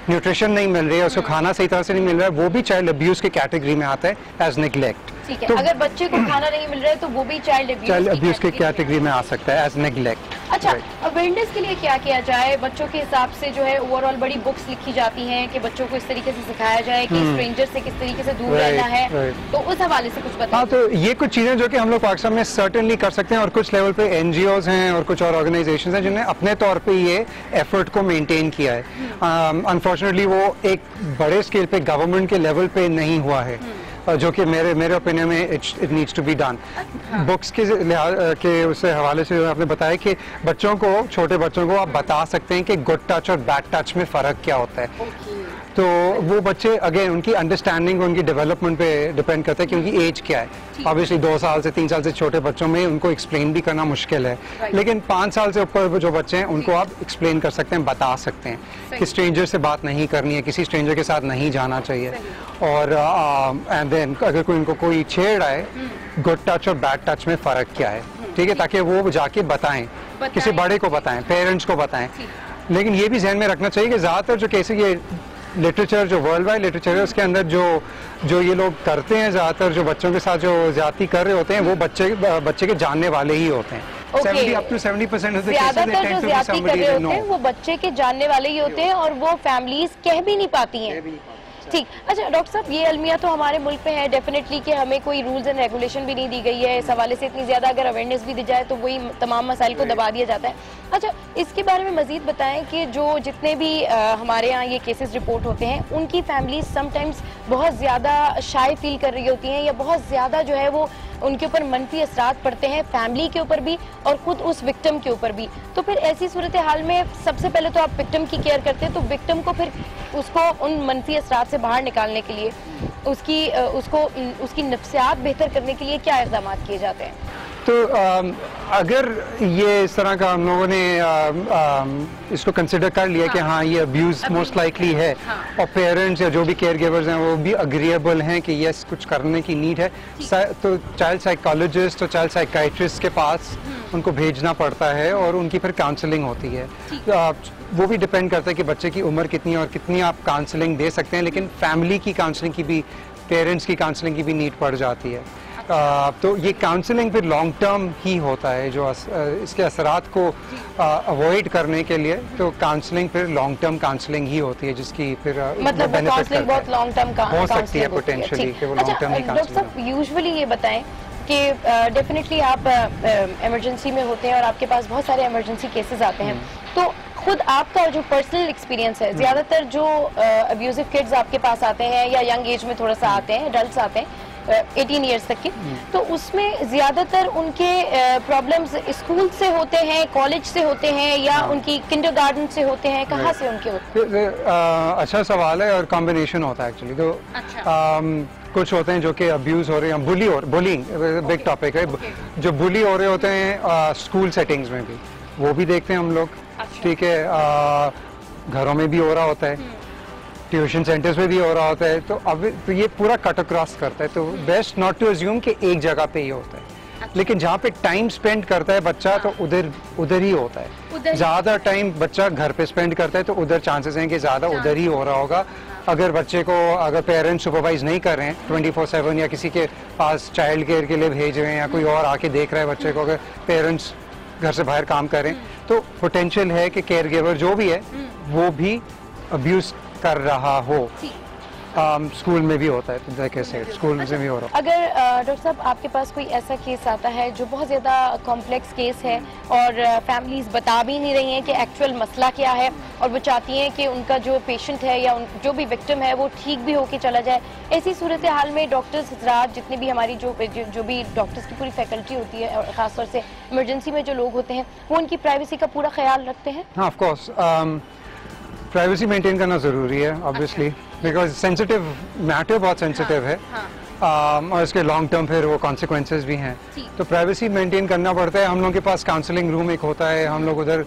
न्यूट्रिशन नहीं मिल रही है, उसको खाना सही तरह से नहीं मिल रहा है, वो भी चाइल्ड अब्यूज के कैटेगरी में आता है एज निगलेक्ट। ठीक है, तो अगर बच्चे को खाना नहीं मिल रहा है तो वो भी चाइल्ड अब्यूज के कैटेगरी में आ सकता है एज नेग्लेक्ट। अच्छा, अवेयरनेस के लिए क्या किया जाए? बच्चों के हिसाब से जो है ओवरऑल बड़ी बुक्स लिखी जाती हैं कि बच्चों को इस तरीके से सिखाया जाए कि स्ट्रेंजर से किस तरीके से दूर रहना है, तो उस हवाले से कुछ बताइए। हाँ, तो ये कुछ चीजें जो कि हम लोग पाकिस्तान में सर्टेनली कर सकते हैं, और कुछ लेवल पे एनजीओज हैं और कुछ और ऑर्गेनाइजेशंस हैं जिन्होंने अपने तौर पे ये एफर्ट को मेंटेन किया है। अनफॉर्चुनेटली वो एक बड़े स्केल पे गवर्नमेंट के लेवल पे नहीं हुआ है, जो कि मेरे ओपिनियन में it needs to be done. Books के उससे हवाले से आपने बताया कि बच्चों को, छोटे बच्चों को आप बता सकते हैं कि गुड टच और बैड टच में फ़र्क क्या होता है, तो वो बच्चे अगेन उनकी अंडरस्टैंडिंग, उनकी डेवलपमेंट पे डिपेंड करता है कि उनकी एज क्या है। ऑब्वियसली 2 साल से 3 साल से छोटे बच्चों में उनको एक्सप्लेन भी करना मुश्किल है, लेकिन 5 साल से ऊपर जो बच्चे हैं उनको आप एक्सप्लेन कर सकते हैं, बता सकते हैं कि स्ट्रेंजर से बात नहीं करनी है, किसी स्ट्रेंजर के साथ नहीं जाना चाहिए, और एंड देन अगर कोई उनको कोई छेड़ आए, गुड टच और बैड टच में फ़र्क क्या है, ठीक है, ताकि वो जाके बताएं, किसी बड़े को बताएं, पेरेंट्स को बताएं। लेकिन ये भी ध्यान में रखना चाहिए कि ज़्यादातर जो केसेस, ये लिटरेचर जो वर्ल्ड वाइड लिटरेचर है उसके अंदर जो ये लोग करते हैं, ज़्यादातर जो बच्चों के साथ जो ज्यादती कर रहे होते हैं वो बच्चे के जानने वाले ही होते हैं। 70 up to 70% of the cases they tend to be somebody they know। वो बच्चे के जानने वाले ही होते हैं और वो फैमिलीज कह भी नहीं पाती हैं। ठीक, अच्छा डॉक्टर साहब, ये अलमिया तो हमारे मुल्क में है डेफिनेटली कि हमें कोई रूल्स एंड रेगुलेशन भी नहीं दी गई है, इस हवाले से इतनी ज़्यादा अगर अवेयरनेस भी दी जाए तो वही तमाम मसाइल को दबा दिया जाता है। अच्छा, इसके बारे में मजीद बताएं कि जो जितने भी हमारे यहाँ ये केसेस रिपोर्ट होते हैं उनकी फैमिलीज समटाइम्स बहुत ज़्यादा शाय फील कर रही होती हैं, या बहुत ज़्यादा जो है वो उनके ऊपर मनफी असरात पड़ते हैं, फैमिली के ऊपर भी और खुद उस विक्टिम के ऊपर भी। तो फिर ऐसी सूरत हाल में सबसे पहले तो आप विक्टिम की केयर करते हैं, तो विक्टिम को फिर उसको उन मनफी असरात से बाहर निकालने के लिए उसकी नफ्सियात बेहतर करने के लिए क्या इक़दाम किए जाते हैं? तो अगर ये इस तरह का हम लोगों ने इसको कंसिडर कर लिया कि हाँ ये अब्यूज मोस्ट लाइकली है, और पेरेंट्स या जो भी केयर गिवर्स हैं वो भी अग्रीएबल हैं कि यस कुछ करने की नीड है, तो चाइल्ड साइकोलॉजिस्ट और चाइल्ड साइकाइट्रिस्ट के पास उनको भेजना पड़ता है और उनकी फिर काउंसलिंग होती है। वो भी डिपेंड करता है कि बच्चे की उम्र कितनी है और कितनी आप काउंसलिंग दे सकते हैं, लेकिन फैमिली की काउंसलिंग की भी, पेरेंट्स की काउंसलिंग की भी नीड पड़ जाती है। तो ये काउंसलिंग फिर लॉन्ग टर्म ही होता है, जो इसके असरात को अवॉइड करने के लिए तो काउंसलिंग फिर लॉन्ग टर्म काउंसलिंग ही होती है, जिसकी फिर मतलब काउंसलिंग बहुत लॉन्ग टर्म हो सकती है पोटेंशियली कि वो लॉन्ग टर्म ही डॉक्टर साहब यूजुअली ये बताएं कि डेफिनेटली आप इमरजेंसी में होते हैं और आपके पास बहुत सारे इमरजेंसी केसेस आते हैं, तो खुद आपका जो पर्सनल एक्सपीरियंस है, ज्यादातर जो अब्यूजिव किड्स आपके पास आते हैं या यंग एज में थोड़ा सा आते हैं, एडल्ट्स आते हैं 18 ईयर्स तक के, तो उसमें ज्यादातर उनके प्रॉब्लम्स स्कूल से होते हैं, कॉलेज से होते हैं, या उनकी किंडरगार्टन से होते हैं, कहाँ से उनके होते हैं? अच्छा सवाल है और कॉम्बिनेशन होता है एक्चुअली। तो कुछ होते हैं जो कि अब्यूज हो रहे हैं, बुलिंग बिग टॉपिक है, जो बुली हो रहे होते हैं स्कूल सेटिंग्स में भी, वो भी देखते हैं हम लोग। ठीक है, घरों में भी हो रहा होता है, ट्यूशन सेंटर्स में भी हो रहा होता है, तो अब तो ये पूरा कट अक्रॉस करता है। तो बेस्ट नॉट टू अज्यूम कि एक जगह पे ही होता है, लेकिन जहाँ पे टाइम स्पेंड करता है बच्चा तो उधर ही होता है। ज्यादा टाइम बच्चा घर पे स्पेंड करता है तो उधर चांसेस हैं कि ज्यादा उधर ही हो रहा होगा। अगर बच्चे को अगर पेरेंट्स सुपरवाइज नहीं कर रहे हैं 24/7 या किसी के पास चाइल्ड केयर के लिए भेज रहे हैं या कोई और आके देख रहा है बच्चे को, अगर पेरेंट्स घर से बाहर काम करें तो पोटेंशियल है कि केयर गिवर जो भी है वो भी अब्यूज कर रहा हो। स्कूल में भी होता है, तो देखिए स्कूल में भी हो रहा है। अगर डॉक्टर साहब आपके पास कोई ऐसा केस आता है जो बहुत ज़्यादा कॉम्प्लेक्स केस है और फैमिलीज बता भी नहीं रही हैं कि एक्चुअल मसला क्या है, और वो चाहती हैं कि उनका जो पेशेंट है या जो भी विक्टिम है वो ठीक भी होके चला जाए, ऐसी सूरत हाल में डॉक्टर्स हजरात, जितने भी हमारी जो भी डॉक्टर्स की पूरी फैकल्टी होती है और ख़ासतौर से इमरजेंसी में जो लोग होते हैं, वो उनकी प्राइवेसी का पूरा ख्याल रखते हैं? हाँ, ऑफ कोर्स प्राइवेसी मेंटेन करना ज़रूरी है ऑब्वियसली, बिकॉज सेंसिटिव मैटर बहुत सेंसिटिव है। और इसके लॉन्ग टर्म फिर वो कॉन्सिक्वेंसेस भी हैं, तो प्राइवेसी मेंटेन करना पड़ता है। हम लोग के पास काउंसलिंग रूम एक होता है, हम लोग उधर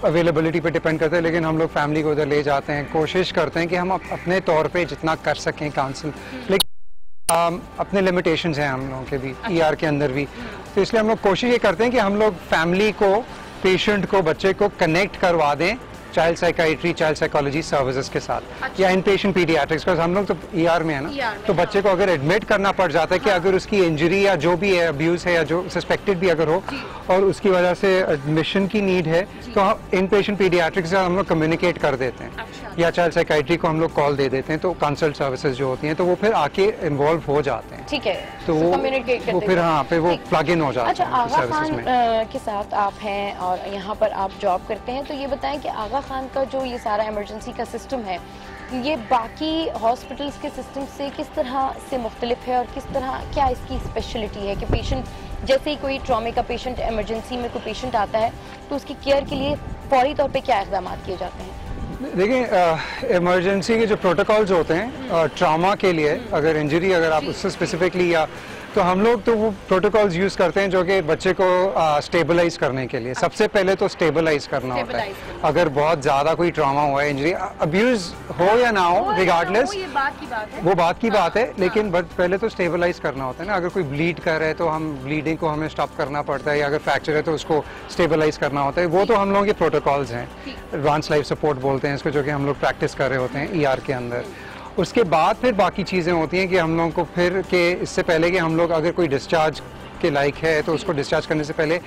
अवेलेबिलिटी पे डिपेंड करते हैं, लेकिन हम लोग फैमिली को उधर ले जाते हैं, कोशिश करते हैं कि हम अपने तौर पे जितना कर सकें काउंसिल, लेकिन अपने लिमिटेशंस हैं हम लोगों के भी, ईआर के अंदर भी। तो इसलिए हम लोग कोशिश ये करते हैं कि हम लोग फैमिली को, पेशेंट को, बच्चे को कनेक्ट करवा दें child psychiatry, child psychology services के साथ, या इन पेशेंट पीडियाट्रिक्स, बिकॉज हम लोग तो ईआर में है ना, तो बच्चे को अगर एडमिट करना पड़ जाता है कि अगर उसकी इंजरी या जो भी है, अब्यूज है या जो सस्पेक्टेड भी अगर हो और उसकी वजह से एडमिशन की नीड है, तो इन पेशेंट पीडियाट्रिक्स से हम लोग कम्युनिकेट कर देते हैं, या चाइल्ड साइकाइट्री को हम लोग कॉल दे देते हैं, तो कंसल्ट सर्विसेज जो होती हैं तो वो फिर आके इन्वॉल्व हो जाते हैं। ठीक है, तो वो फिर हाँ फिर वो प्लग इन हो जाते हैं सर्विसेज में। के साथ आप हैं और यहाँ पर आप जॉब करते हैं, तो ये बताएं कि आगा खान का जो ये सारा इमरजेंसी का सिस्टम है, ये बाकी हॉस्पिटल्स के सिस्टम से किस तरह से मुख्तलिफ है और किस तरह, क्या इसकी स्पेशलिटी है कि पेशेंट, जैसे ही कोई ट्रॉमे का पेशेंट, इमरजेंसी में कोई पेशेंट आता है तो उसकी केयर के लिए फौरी तौर पे क्या इक़दाम किए जाते हैं? देखिए, इमरजेंसी के जो प्रोटोकॉल्स होते हैं ट्रॉमा के लिए, अगर इंजरी अगर आप उससे स्पेसिफिकली, या तो हम लोग तो वो प्रोटोकॉल्स यूज़ करते हैं जो कि बच्चे को स्टेबलाइज करने के लिए। सबसे पहले तो स्टेबलाइज करना होता है। अगर बहुत ज़्यादा कोई ट्रॉमा हुआ है, इंजरी, अब्यूज़ हो या ना हो, रिगार्डलेस, वो बात की बात है, लेकिन पहले तो स्टेबलाइज करना होता है ना। अगर कोई ब्लीड कर रहा है तो हम ब्लीडिंग को हमें स्टॉप करना पड़ता है, या अगर फ्रैक्चर है तो उसको स्टेबलाइज करना होता है। वो तो हम लोगों के प्रोटोकॉल्स हैं, एडवांस लाइफ सपोर्ट बोलते हैं इसको, जो कि हम लोग प्रैक्टिस कर रहे होते हैं ईआर के अंदर। उसके बाद फिर बाकी चीज़ें होती हैं कि हम लोगों को फिर के इससे पहले कि हम लोग अगर कोई डिस्चार्ज के लायक है तो उसको डिस्चार्ज करने से पहले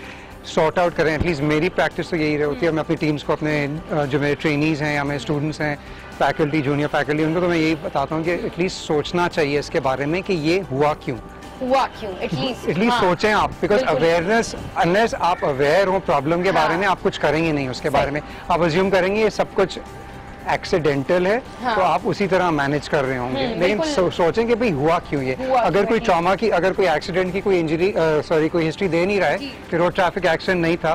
सॉर्ट आउट करें। एटलीस्ट मेरी प्रैक्टिस तो यही होती है, मैं अपनी टीम्स को, अपने जो मेरे ट्रेनीज़ हैं या मेरे स्टूडेंट्स हैं, फैकल्टी, जूनियर फैकल्टी, उनको तो मैं यही बताता हूँ कि एटलीस्ट सोचना चाहिए इसके बारे में कि ये हुआ क्यों, एटलीस्ट सोचें आप, बिकॉज अवेयरनेस, अनलेस आप अवेयर हो प्रॉब्लम के बारे में, आप कुछ करेंगे नहीं उसके बारे में। आप अज्यूम करेंगे ये सब कुछ एक्सीडेंटल है तो आप उसी तरह मैनेज कर रहे होंगे, लेकिन सोचें कि भाई हुआ क्यों ये। अगर कोई ट्रॉमा की, अगर कोई एक्सीडेंट की कोई इंजरी कोई हिस्ट्री दे नहीं रहा है कि रोड ट्रैफिक एक्सीडेंट नहीं था,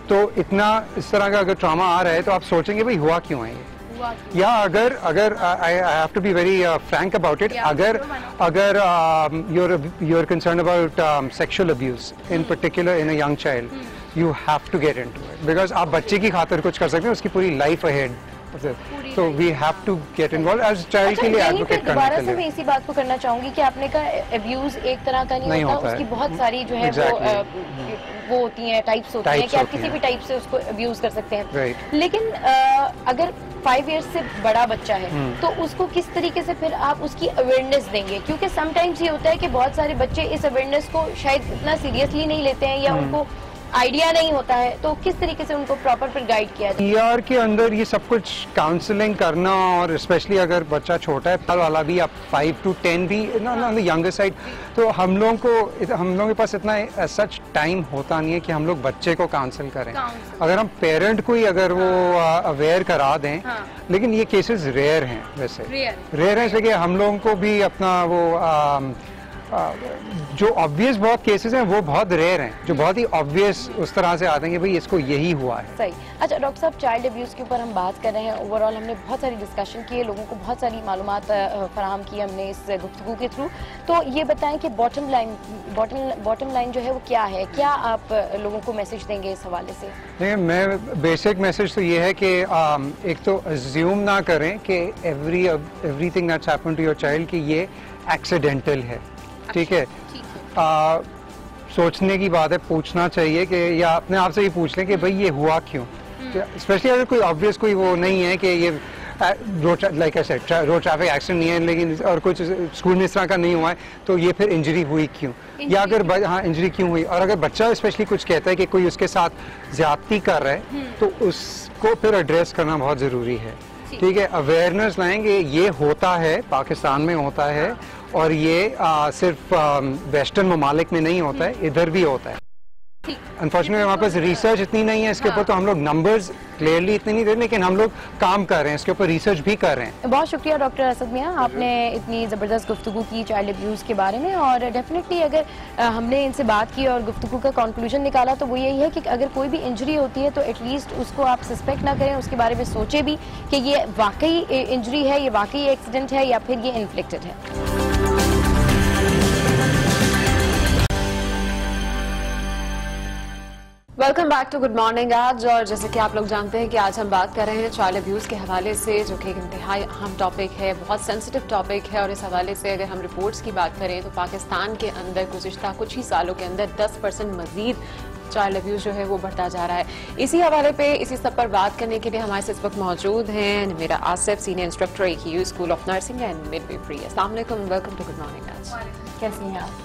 तो इतना इस तरह का अगर ट्रॉमा आ रहा है तो आप सोचेंगे भाई हुआ क्यों है ये। या अगर I have to be very frank about it, अगर you're concerned about sexual abuse in particular in a young child, you have to get into it because आप बच्चे की खातिर कुछ कर सकते हैं, उसकी पूरी लाइफ अहेड, तो we have to get involve as child के लिए एडवोकेट करने के लिए। मैं इसी बात को करना चाहूंगी कि आपने कहा अब्यूज एक तरह का नहीं होता, उसकी बहुत सारी जो है वो होती हैं, टाइप्स होती हैं कि आप किसी भी टाइप से उसको अब्यूज कर सकते हैं। लेकिन अगर 5 इयर्स से बड़ा बच्चा है तो उसको किस तरीके से फिर आप उसकी अवेयरनेस देंगे, क्योंकि समटाइम्स ये होता है कि बहुत सारे बच्चे इस अवेयरनेस को शायद इतना सीरियसली नहीं लेते हैं या उनको आइडिया नहीं होता है, तो किस तरीके से उनको प्रॉपर फिर गाइड किया जाए? ईआर के अंदर ये सब कुछ काउंसलिंग करना, और स्पेशली अगर बच्चा छोटा है, पल वाला भी, आप 5 to 10 भी यंगर साइड, तो हम लोगों के पास इतना सच टाइम होता नहीं है कि हम लोग बच्चे को काउंसिल करें। अगर हम पेरेंट को ही अगर वो अवेयर करा दें, लेकिन ये केसेस रेयर हैं, वैसे रेयर है, इसलिए हम लोगों को भी अपना वो जो ऑब्वियस बहुत केसेस हैं वो बहुत रेयर हैं, जो बहुत ही ऑब्वियस उस तरह से आते हैं कि भाई इसको यही हुआ है। सही। अच्छा डॉक्टर साहब, चाइल्ड अब्यूज़ के ऊपर हम बात कर रहे हैं, ओवरऑल हमने बहुत सारी डिस्कशन की है, लोगों को बहुत सारी मालूमात फराहम की हमने इस गुफ्तगू के थ्रू। तो ये बताएं कि बॉटम लाइन जो है वो क्या है, क्या आप लोगों को मैसेज देंगे इस हवाले से? देखिए, मैं बेसिक मैसेज तो ये है कि एक तो अज्यूम ना करें कि everything that's happened to your child कि ये एक्सीडेंटल है, ठीक है। सोचने की बात है, पूछना चाहिए कि, या अपने आप से ही पूछ लें कि भाई ये हुआ क्यों, स्पेशली अगर कोई ऑब्वियस कोई वो नहीं है कि ये रोड ट्रैफिक एक्सीडेंट नहीं है, लेकिन और कुछ स्कूल में इस तरह का नहीं हुआ है, तो ये फिर इंजरी हुई क्यों, या अगर हाँ इंजरी क्यों हुई, और अगर बच्चा स्पेशली कुछ कहता है कि कोई उसके साथ ज्यादती कर रहा है तो उसको फिर एड्रेस करना बहुत ज़रूरी है, ठीक है। अवेयरनेस लाएंगे, ये होता है, पाकिस्तान में होता है, और ये सिर्फ वेस्टर्न ममालिक में नहीं होता है, इधर भी होता है। अनफॉर्चुनेटली हमारे पास रिसर्च इतनी नहीं है इसके ऊपर, तो हम लोग नंबर्स क्लियरली इतने नहीं दे, लेकिन हम लोग काम कर रहे हैं, इसके ऊपर रिसर्च भी कर रहे हैं। बहुत शुक्रिया डॉक्टर असद मियां, आपने इतनी ज़बरदस्त गुफ्तगू की चाइल्ड अब्यूज़ के बारे में, और डेफिनेटली अगर हमने इनसे बात की और गुफ्तगू का कंक्लूजन निकाला तो वो यही है कि अगर कोई भी इंजरी होती है तो एटलीस्ट उसको आप सस्पेक्ट ना करें, उसके बारे में सोचें भी कि ये वाकई इंजरी है, ये वाकई एक्सीडेंट है, या फिर ये इन्फ्लिक्टेड है। Welcome back to good morning आज, और जैसे कि आप लोग जानते हैं कि आज हम बात कर रहे हैं चाइल्ड अब्यूज़ के हवाले से, जो कि एक इंतहाई अहम टॉपिक है, बहुत सेंसिटिव टॉपिक है। और इस हवाले से अगर हम रिपोर्ट्स की बात करें तो पाकिस्तान के अंदर गुज़िश्ता कुछ ही सालों के अंदर 10% मजीद चाइल्ड अब्यूज़ जो है वो बढ़ता जा रहा है। इसी हवाले पे, इसी सब पर बात करने के लिए हमारे साथ इस वक्त मौजूद हैं मेरा Asif, senior instructor AQU school of nursing and midwifery. अस्सलाम वालेकुम, वेलकम टू गुड मॉर्निंग आज। कैसी हैं आप?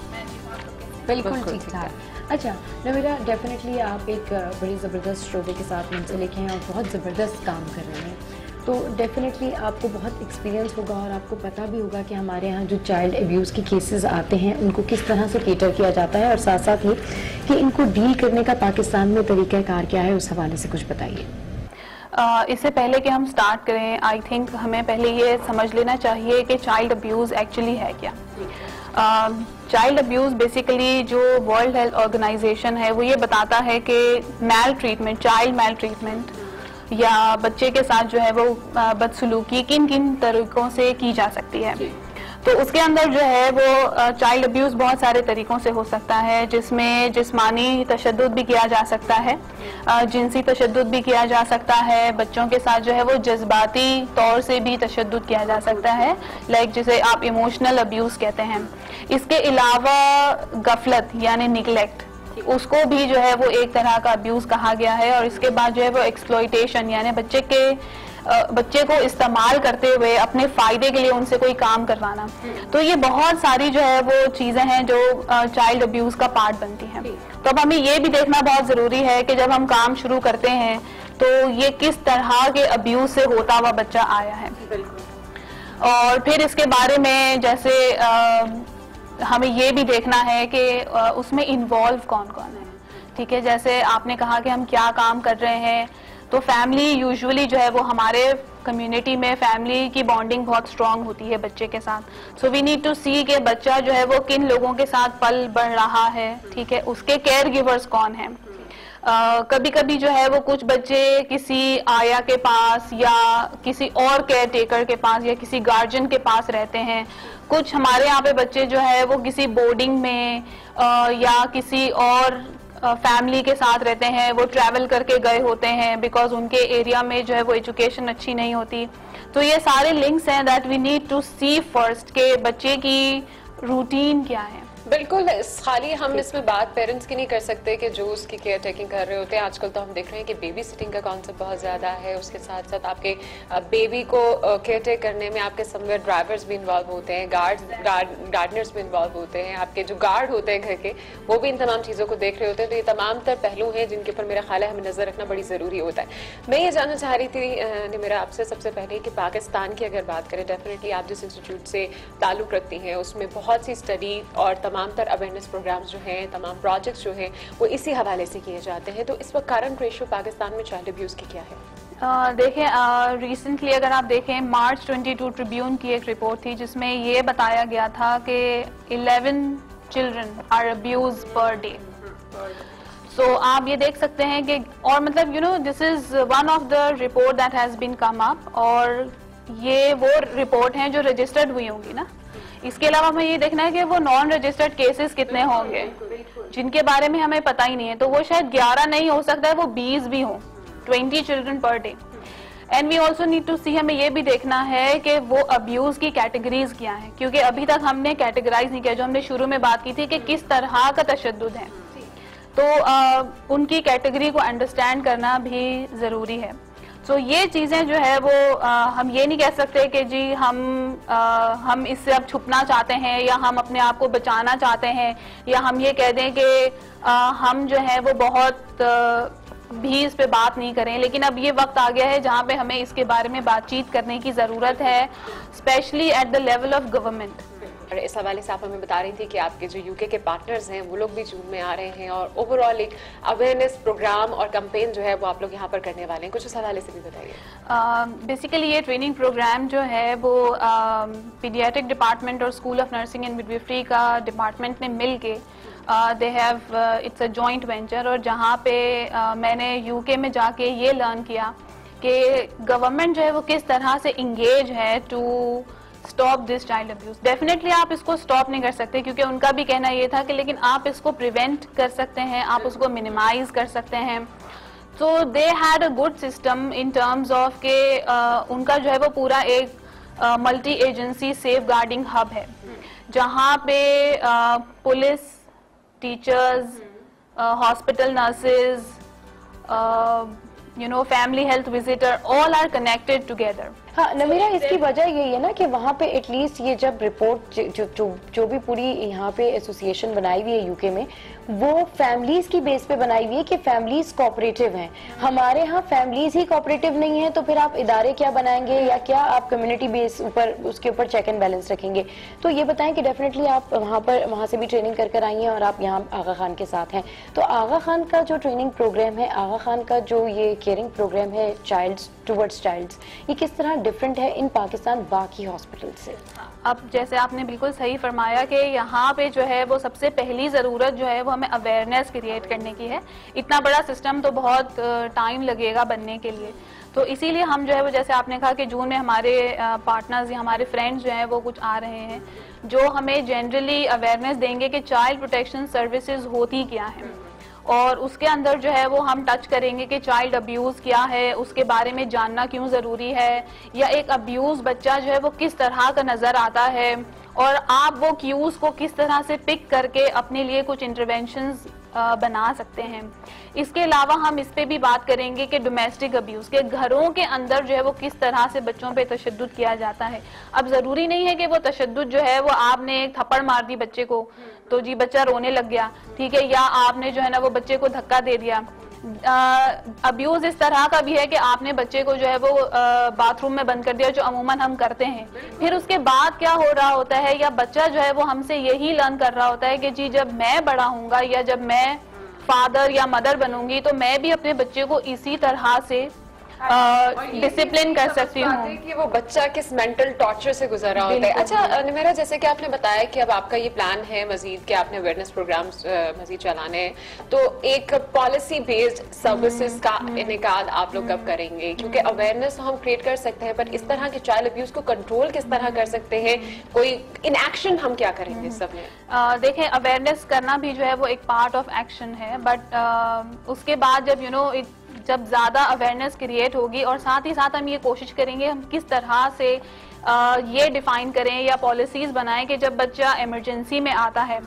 बिल्कुल ठीक ठाक। अच्छा नवीरा, डेफिनेटली आप एक बड़ी ज़बरदस्त शोबे के साथ मुंसलिक हैं और बहुत ज़बरदस्त काम कर रहे हैं, तो डेफिनेटली आपको बहुत एक्सपीरियंस होगा और आपको पता भी होगा कि हमारे यहाँ जो चाइल्ड अब्यूज़ के केसेस आते हैं उनको किस तरह से केटर किया जाता है, और साथ साथ ये कि इनको डील करने का पाकिस्तान में तरीक़ाकार क्या है, उस हवाले से कुछ बताइए। इससे पहले कि हम स्टार्ट करें, आई थिंक हमें पहले ये समझ लेना चाहिए कि चाइल्ड अब्यूज़ एक्चुअली है क्या। चाइल्ड अब्यूज़ बेसिकली जो वर्ल्ड हेल्थ ऑर्गेनाइजेशन है वो ये बताता है कि मैल ट्रीटमेंट, चाइल्ड मैल ट्रीटमेंट या बच्चे के साथ जो है वो बदसलूकी किन किन तरीकों से की जा सकती है। तो उसके अंदर जो है वो चाइल्ड अब्यूज़ बहुत सारे तरीकों से हो सकता है, जिसमें जिस्मानी तशद्दुद भी किया जा सकता है, जिनसी तशद्दुद भी किया जा सकता है, बच्चों के साथ जो है वो जज्बाती तौर से भी तशद्दुद किया जा सकता है, लाइक जिसे आप इमोशनल अब्यूज़ कहते हैं। इसके अलावा गफलत यानी निगलेक्ट, उसको भी जो है वो एक तरह का अब्यूज़ कहा गया है। और इसके बाद जो है वो एक्सप्लॉयटेशन यानी बच्चे को इस्तेमाल करते हुए अपने फ़ायदे के लिए उनसे कोई काम करवाना। तो ये बहुत सारी जो है वो चीज़ें हैं जो चाइल्ड अब्यूज़ का पार्ट बनती हैं। तो अब हमें ये भी देखना बहुत ज़रूरी है कि जब हम काम शुरू करते हैं तो ये किस तरह के अब्यूज़ से होता हुआ बच्चा आया है, और फिर इसके बारे में जैसे हमें ये भी देखना है कि उसमें इन्वॉल्व कौन कौन है, ठीक है। जैसे आपने कहा कि हम क्या काम कर रहे हैं, तो फैमिली यूजुअली जो है वो हमारे कम्युनिटी में फैमिली की बॉन्डिंग बहुत स्ट्रांग होती है बच्चे के साथ। सो वी नीड टू सी कि बच्चा जो है वो किन लोगों के साथ पल बढ़ रहा है, ठीक है, उसके केयर गिवर्स कौन है। कभी कभी जो है वो कुछ बच्चे किसी आया के पास या किसी और केयर टेकर के पास या किसी गार्जियन के पास रहते हैं। कुछ हमारे यहाँ पे बच्चे जो है वो किसी बोर्डिंग में या किसी और फैमिली के साथ रहते हैं, वो ट्रैवल करके गए होते हैं बिकॉज उनके एरिया में जो है वो एजुकेशन अच्छी नहीं होती। तो ये सारे लिंक्स हैं that we need to see first के बच्चे की रूटीन क्या है। बिल्कुल, खाली हम इसमें बात पेरेंट्स की नहीं कर सकते कि जो उसकी केयर टेकिंग कर रहे होते हैं। आजकल तो हम देख रहे हैं कि बेबी सिटिंग का कॉन्सेप्ट बहुत ज़्यादा है। उसके साथ साथ आपके बेबी को केयर टेक करने में आपके समवेयर ड्राइवर्स भी इन्वॉल्व होते हैं, गार्डनर्स भी इन्वॉल्व होते हैं, आपके जो गार्ड होते हैं घर के वो भी इन तमाम चीज़ों को देख रहे होते हैं। तो ये तमाम तर पहलू हैं जिनके ऊपर मेरा ख्याल है हमें नज़र रखना बड़ी ज़रूरी होता है। मैं ये जानना चाह रही थी मेरा आपसे सबसे पहले कि पाकिस्तान की अगर बात करें, डेफिनेटली आप जिस इंस्टीट्यूट से ताल्लुक़ रखती हैं उसमें बहुत सी स्टडी और तमाम तर अवेयरनेस प्रोग्राम्स जो हैं, तमाम प्रोजेक्ट्स जो हैं वो इसी हवाले से किए जाते हैं। तो इस वक्त करंट रेशियो पाकिस्तान में चाइल्ड अब्यूज़ की क्या है? देखें, रिसेंटली अगर आप देखें मार्च 22 ट्रिब्यून की एक रिपोर्ट थी जिसमें ये बताया गया था कि 11 children are abuse per day. So आप ये देख सकते हैं कि और मतलब you know this is one of the report that has been come up, और ये वो रिपोर्ट हैं जो रजिस्टर्ड हुई होंगी ना। इसके अलावा हमें ये देखना है कि वो नॉन रजिस्टर्ड केसेस कितने होंगे जिनके बारे में हमें पता ही नहीं है। तो वो शायद 11 नहीं हो सकता है, वो 20 भी हों, 20 children per day. And we also need to see, हमें ये भी देखना है कि वो अब्यूज की कैटेगरीज क्या है, क्योंकि अभी तक हमने कैटेगराइज नहीं किया। जो हमने शुरू में बात की थी कि किस तरह का तशद्दुद है, तो उनकी कैटेगरी को अंडरस्टैंड करना भी जरूरी है। तो ये चीजें जो है वो हम ये नहीं कह सकते कि जी हम इससे अब छुपना चाहते हैं या हम अपने आप को बचाना चाहते हैं, या हम ये कह दें कि हम जो है वो बहुत भी इस पे बात नहीं करें। लेकिन अब ये वक्त आ गया है जहाँ पे हमें इसके बारे में बातचीत करने की जरूरत है, specially at the level of government. और इस हवाले से आप हमें बता रही थी कि आपके जो यूके के पार्टनर्स हैं वो लोग भी जून में आ रहे हैं और ओवरऑल एक अवेयरनेस प्रोग्राम और कैंपेन जो है वो आप लोग यहाँ पर करने वाले हैं, कुछ उस हवाले से भी बताइए। बेसिकली ये ट्रेनिंग प्रोग्राम जो है वो पीडियाट्रिक डिपार्टमेंट और school of nursing and midwifery का डिपार्टमेंट ने मिल के they have it's a joint venture, और जहाँ पे मैंने यूके में जाके ये लर्न किया कि गवर्नमेंट जो है वो किस तरह से इंगेज है to stop this child abuse. Definitely आप इसको स्टॉप नहीं कर सकते क्योंकि उनका भी कहना ये था कि लेकिन आप इसको प्रिवेंट कर सकते हैं, आप उसको मिनिमाइज कर सकते हैं। So they had a good system in terms of के उनका जो है वो पूरा एक multi agency safeguarding hub है जहाँ पे police, teachers, hospital nurses, family health visitor, all are connected together. हाँ नमीरा, इसकी वजह यही है ना कि वहाँ पे एटलीस्ट ये जब रिपोर्ट जो भी पूरी यहाँ पे एसोसिएशन बनाई हुई है यूके में, वो फैमिलीज की बेस पे बनाई हुई है कि फैमिलीज कोऑपरेटिव हैं। हमारे यहाँ फैमिलीज ही कोऑपरेटिव नहीं है तो फिर आप इदारे क्या बनाएंगे या क्या आप कम्युनिटी बेस ऊपर उसके ऊपर चेक एंड बैलेंस रखेंगे। तो ये बताएं कि डेफिनेटली आप वहाँ से भी ट्रेनिंग कर आई हैं और आप यहाँ आगा खान के साथ हैं, तो आगा खान का जो ट्रेनिंग प्रोग्राम है, आगा खान का जो ये केयरिंग प्रोग्राम है चाइल्ड्स टुवर्ड्स चाइल्ड्स, ये किस तरह डिफरेंट है इन पाकिस्तान बाकी हॉस्पिटल से? अब जैसे आपने बिल्कुल सही फरमाया कि यहाँ पे जो है वो सबसे पहली ज़रूरत जो है वो हमें अवेयरनेस क्रिएट करने की है। इतना बड़ा सिस्टम तो बहुत टाइम लगेगा बनने के लिए, तो इसीलिए हम जो है वो जैसे आपने कहा कि जून में हमारे पार्टनर्स या हमारे फ्रेंड्स जो हैं वो कुछ आ रहे हैं जो हमें जनरली अवेयरनेस देंगे कि चाइल्ड प्रोटेक्शन सर्विसेज होती क्या है, और उसके अंदर जो है वो हम टच करेंगे कि चाइल्ड अब्यूज़ क्या है, उसके बारे में जानना क्यों ज़रूरी है, या एक अब्यूज़ बच्चा जो है वो किस तरह का नज़र आता है, और आप वो क्यूज़ को किस तरह से पिक करके अपने लिए कुछ इंटरवेंशंस बना सकते हैं। इसके अलावा हम इस पे भी बात करेंगे कि डोमेस्टिक अब्यूज़ के घरों के अंदर जो है वो किस तरह से बच्चों पे तशद्दुद किया जाता है। अब ज़रूरी नहीं है कि वो तशद्दुद जो है वो आपने एक थप्पड़ मार दी बच्चे को तो जी बच्चा रोने लग गया, ठीक है, या आपने जो है ना वो बच्चे को धक्का दे दिया। अब्यूज इस तरह का भी है कि आपने बच्चे को जो है वो बाथरूम में बंद कर दिया, जो अमूमन हम करते हैं। फिर उसके बाद क्या हो रहा होता है, या बच्चा जो है वो हमसे यही लर्न कर रहा होता है कि जी जब मैं बड़ा हूँगा या जब मैं फादर या मदर बनूंगी तो मैं भी अपने बच्चे को इसी तरह से डिसिप्लिन कर सकती हूँ कि वो बच्चा किस मेंटल टॉर्चर से गुजर रहा होता है। अच्छा निमेरा, जैसे कि आपने बताया कि अब आपका ये प्लान है मजीद कि आपने अवेयरनेस प्रोग्राम्स मजीद चलाने हैं, तो एक पॉलिसी बेस्ड सर्विसेज का इनेकाद आप लोग कब करेंगे? क्योंकि अवेयरनेस हम क्रिएट कर सकते हैं, पर इस तरह के चाइल्ड अब्यूज को कंट्रोल किस तरह कर सकते हैं? कोई इन एक्शन हम क्या करेंगे सब में? देखें, अवेयरनेस करना भी जो है वो एक पार्ट ऑफ एक्शन है, बट उसके बाद जब जब ज्यादा अवेयरनेस क्रिएट होगी और साथ ही साथ हम ये कोशिश करेंगे हम किस तरह से ये डिफाइन करें या पॉलिसीज बनाएं कि जब बच्चा इमरजेंसी में आता है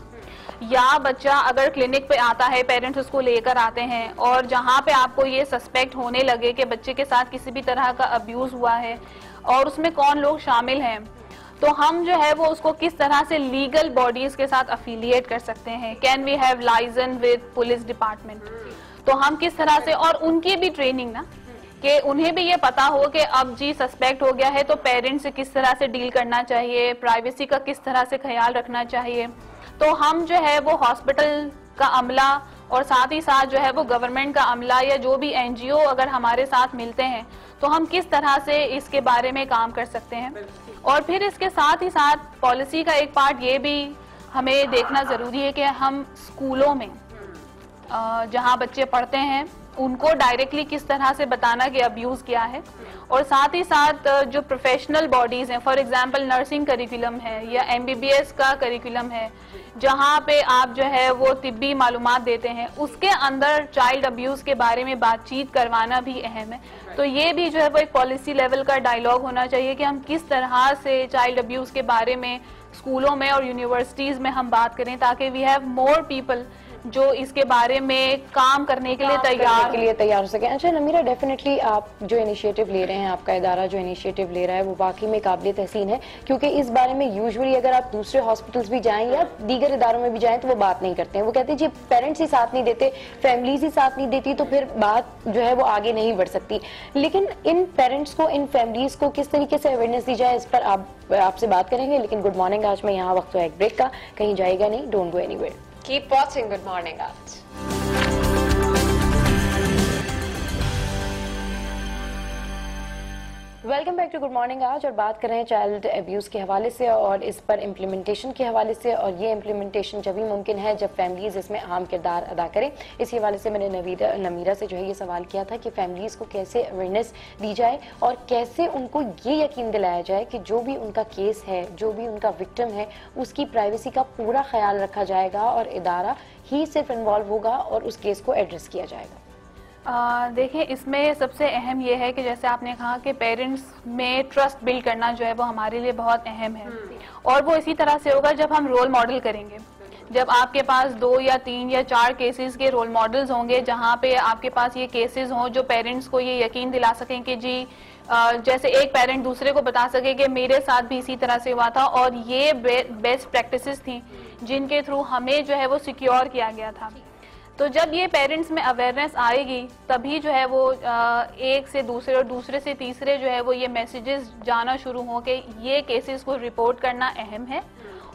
या बच्चा अगर क्लिनिक पे आता है, पेरेंट्स उसको लेकर आते हैं और जहाँ पे आपको ये सस्पेक्ट होने लगे कि बच्चे के साथ किसी भी तरह का अब्यूज हुआ है और उसमें कौन लोग शामिल हैं, तो हम जो है वो उसको किस तरह से लीगल बॉडीज के साथ अफिलिएट कर सकते हैं। Can we have license with police department, तो हम किस तरह से, और उनकी भी ट्रेनिंग ना कि उन्हें भी ये पता हो कि अब जी सस्पेक्ट हो गया है तो पेरेंट्स से किस तरह से डील करना चाहिए, प्राइवेसी का किस तरह से ख्याल रखना चाहिए। तो हम जो है वो हॉस्पिटल का अमला और साथ ही साथ जो है वो गवर्नमेंट का अमला या जो भी एनजीओ अगर हमारे साथ मिलते हैं तो हम किस तरह से इसके बारे में काम कर सकते हैं। और फिर इसके साथ ही साथ पॉलिसी का एक पार्ट ये भी हमें देखना जरूरी है कि हम स्कूलों में जहां बच्चे पढ़ते हैं उनको डायरेक्टली किस तरह से बताना कि अब्यूज क्या है, और साथ ही साथ जो प्रोफेशनल बॉडीज हैं, फॉर एग्जांपल नर्सिंग करिकुलम है या एमबीबीएस का करिकुलम है जहां पे आप जो है वो तिब्बी मालूमात देते हैं, उसके अंदर चाइल्ड अब्यूज के बारे में बातचीत करवाना भी अहम है। तो ये भी जो है वो एक पॉलिसी लेवल का डायलॉग होना चाहिए कि हम किस तरह से चाइल्ड अब्यूज के बारे में स्कूलों में और यूनिवर्सिटीज में हम बात करें ताकि वी हैव मोर पीपल जो इसके बारे में काम करने के लिए तैयार हो सके। अच्छा नमीरा, डेफिनेटली आप जो इनिशिएटिव ले रहे हैं, आपका इदारा जो इनिशिएटिव ले रहा है वो वाकई में काबिल तहसीन है, क्योंकि इस बारे में यूजुअली अगर आप दूसरे हॉस्पिटल्स भी जाएं या दीगर इदारों में भी जाएं तो वो बात नहीं करते हैं। वो कहते हैं जी पेरेंट्स ही साथ नहीं देते, फैमिलीज ही साथ नहीं देती, तो फिर बात जो है वो आगे नहीं बढ़ सकती। लेकिन इन पेरेंट्स को, इन फैमिलीज को किस तरीके से अवेयरनेस दी जाए, इस पर आपसे बात करेंगे। लेकिन गुड मॉर्निंग आज में यहाँ वक्त है एक ब्रेक का, कहीं जाएगा नहीं, don't go anywhere. Keep watching Good Morning Aaj. Welcome back to good morning आज, और बात कर रहे हैं चाइल्ड अब्यूज़ के हवाले से और इस पर इम्प्लीमेंटेशन के हवाले से। और ये इम्प्लीमेंटेशन जब ही मुमकिन है जब फैमिलीज़ इसमें अहम किरदार अदा करें। इस हवाले से मैंने नमीरा से जो है ये सवाल किया था कि फैमिलीज़ को कैसे अवेयरनेस दी जाए और कैसे उनको ये यकीन दिलाया जाए कि जो भी उनका केस है, जो भी उनका विक्टिम है, उसकी प्राइवेसी का पूरा ख्याल रखा जाएगा और इदारा ही सिर्फ इन्वॉल्व होगा और उस केस को एड्रेस किया जाएगा। देखिए, इसमें सबसे अहम ये है कि जैसे आपने कहा कि पेरेंट्स में ट्रस्ट बिल्ड करना जो है वो हमारे लिए बहुत अहम है, और वो इसी तरह से होगा जब हम रोल मॉडल करेंगे। जब आपके पास 2 या 3 या 4 केसेस के रोल मॉडल्स होंगे जहाँ पे आपके पास ये केसेस हों जो पेरेंट्स को ये यकीन दिला सकें कि जी जैसे एक पेरेंट दूसरे को बता सके कि मेरे साथ भी इसी तरह से हुआ था और ये बेस्ट प्रैक्टिसेस थी जिनके थ्रू हमें जो है वो सिक्योर किया गया था। तो जब ये पेरेंट्स में अवेयरनेस आएगी तभी जो है वो एक से दूसरे और दूसरे से तीसरे जो है वो ये मैसेजेस जाना शुरू हो कि ये केसेस को रिपोर्ट करना अहम है।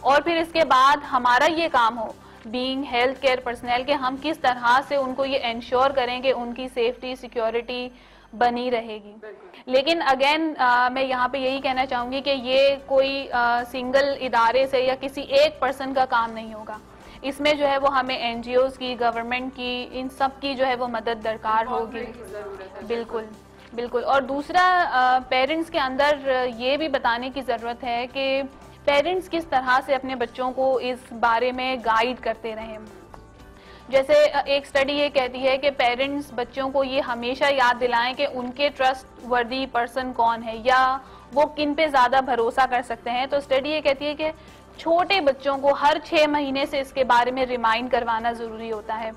और फिर इसके बाद हमारा ये काम हो बीइंग हेल्थ केयर पर्सनल के हम किस तरह से उनको ये इंश्योर करें कि उनकी सेफ्टी सिक्योरिटी बनी रहेगी। लेकिन अगेन मैं यहाँ पे यही कहना चाहूँगी कि ये कोई सिंगल इदारे से या किसी एक पर्सन का काम नहीं होगा। इसमें जो है वो हमें एनजीओज की, गवर्नमेंट की, इन सब की जो है वो मदद दरकार होगी। बिल्कुल बिल्कुल। और दूसरा पेरेंट्स के अंदर ये भी बताने की ज़रूरत है कि पेरेंट्स किस तरह से अपने बच्चों को इस बारे में गाइड करते रहें। जैसे एक स्टडी ये कहती है कि पेरेंट्स बच्चों को ये हमेशा याद दिलाएं कि उनके ट्रस्ट वर्दी पर्सन कौन है या वो किन पे ज़्यादा भरोसा कर सकते हैं। तो स्टडी ये कहती है कि छोटे बच्चों को हर 6 महीने से इसके बारे में रिमाइंड करवाना ज़रूरी होता है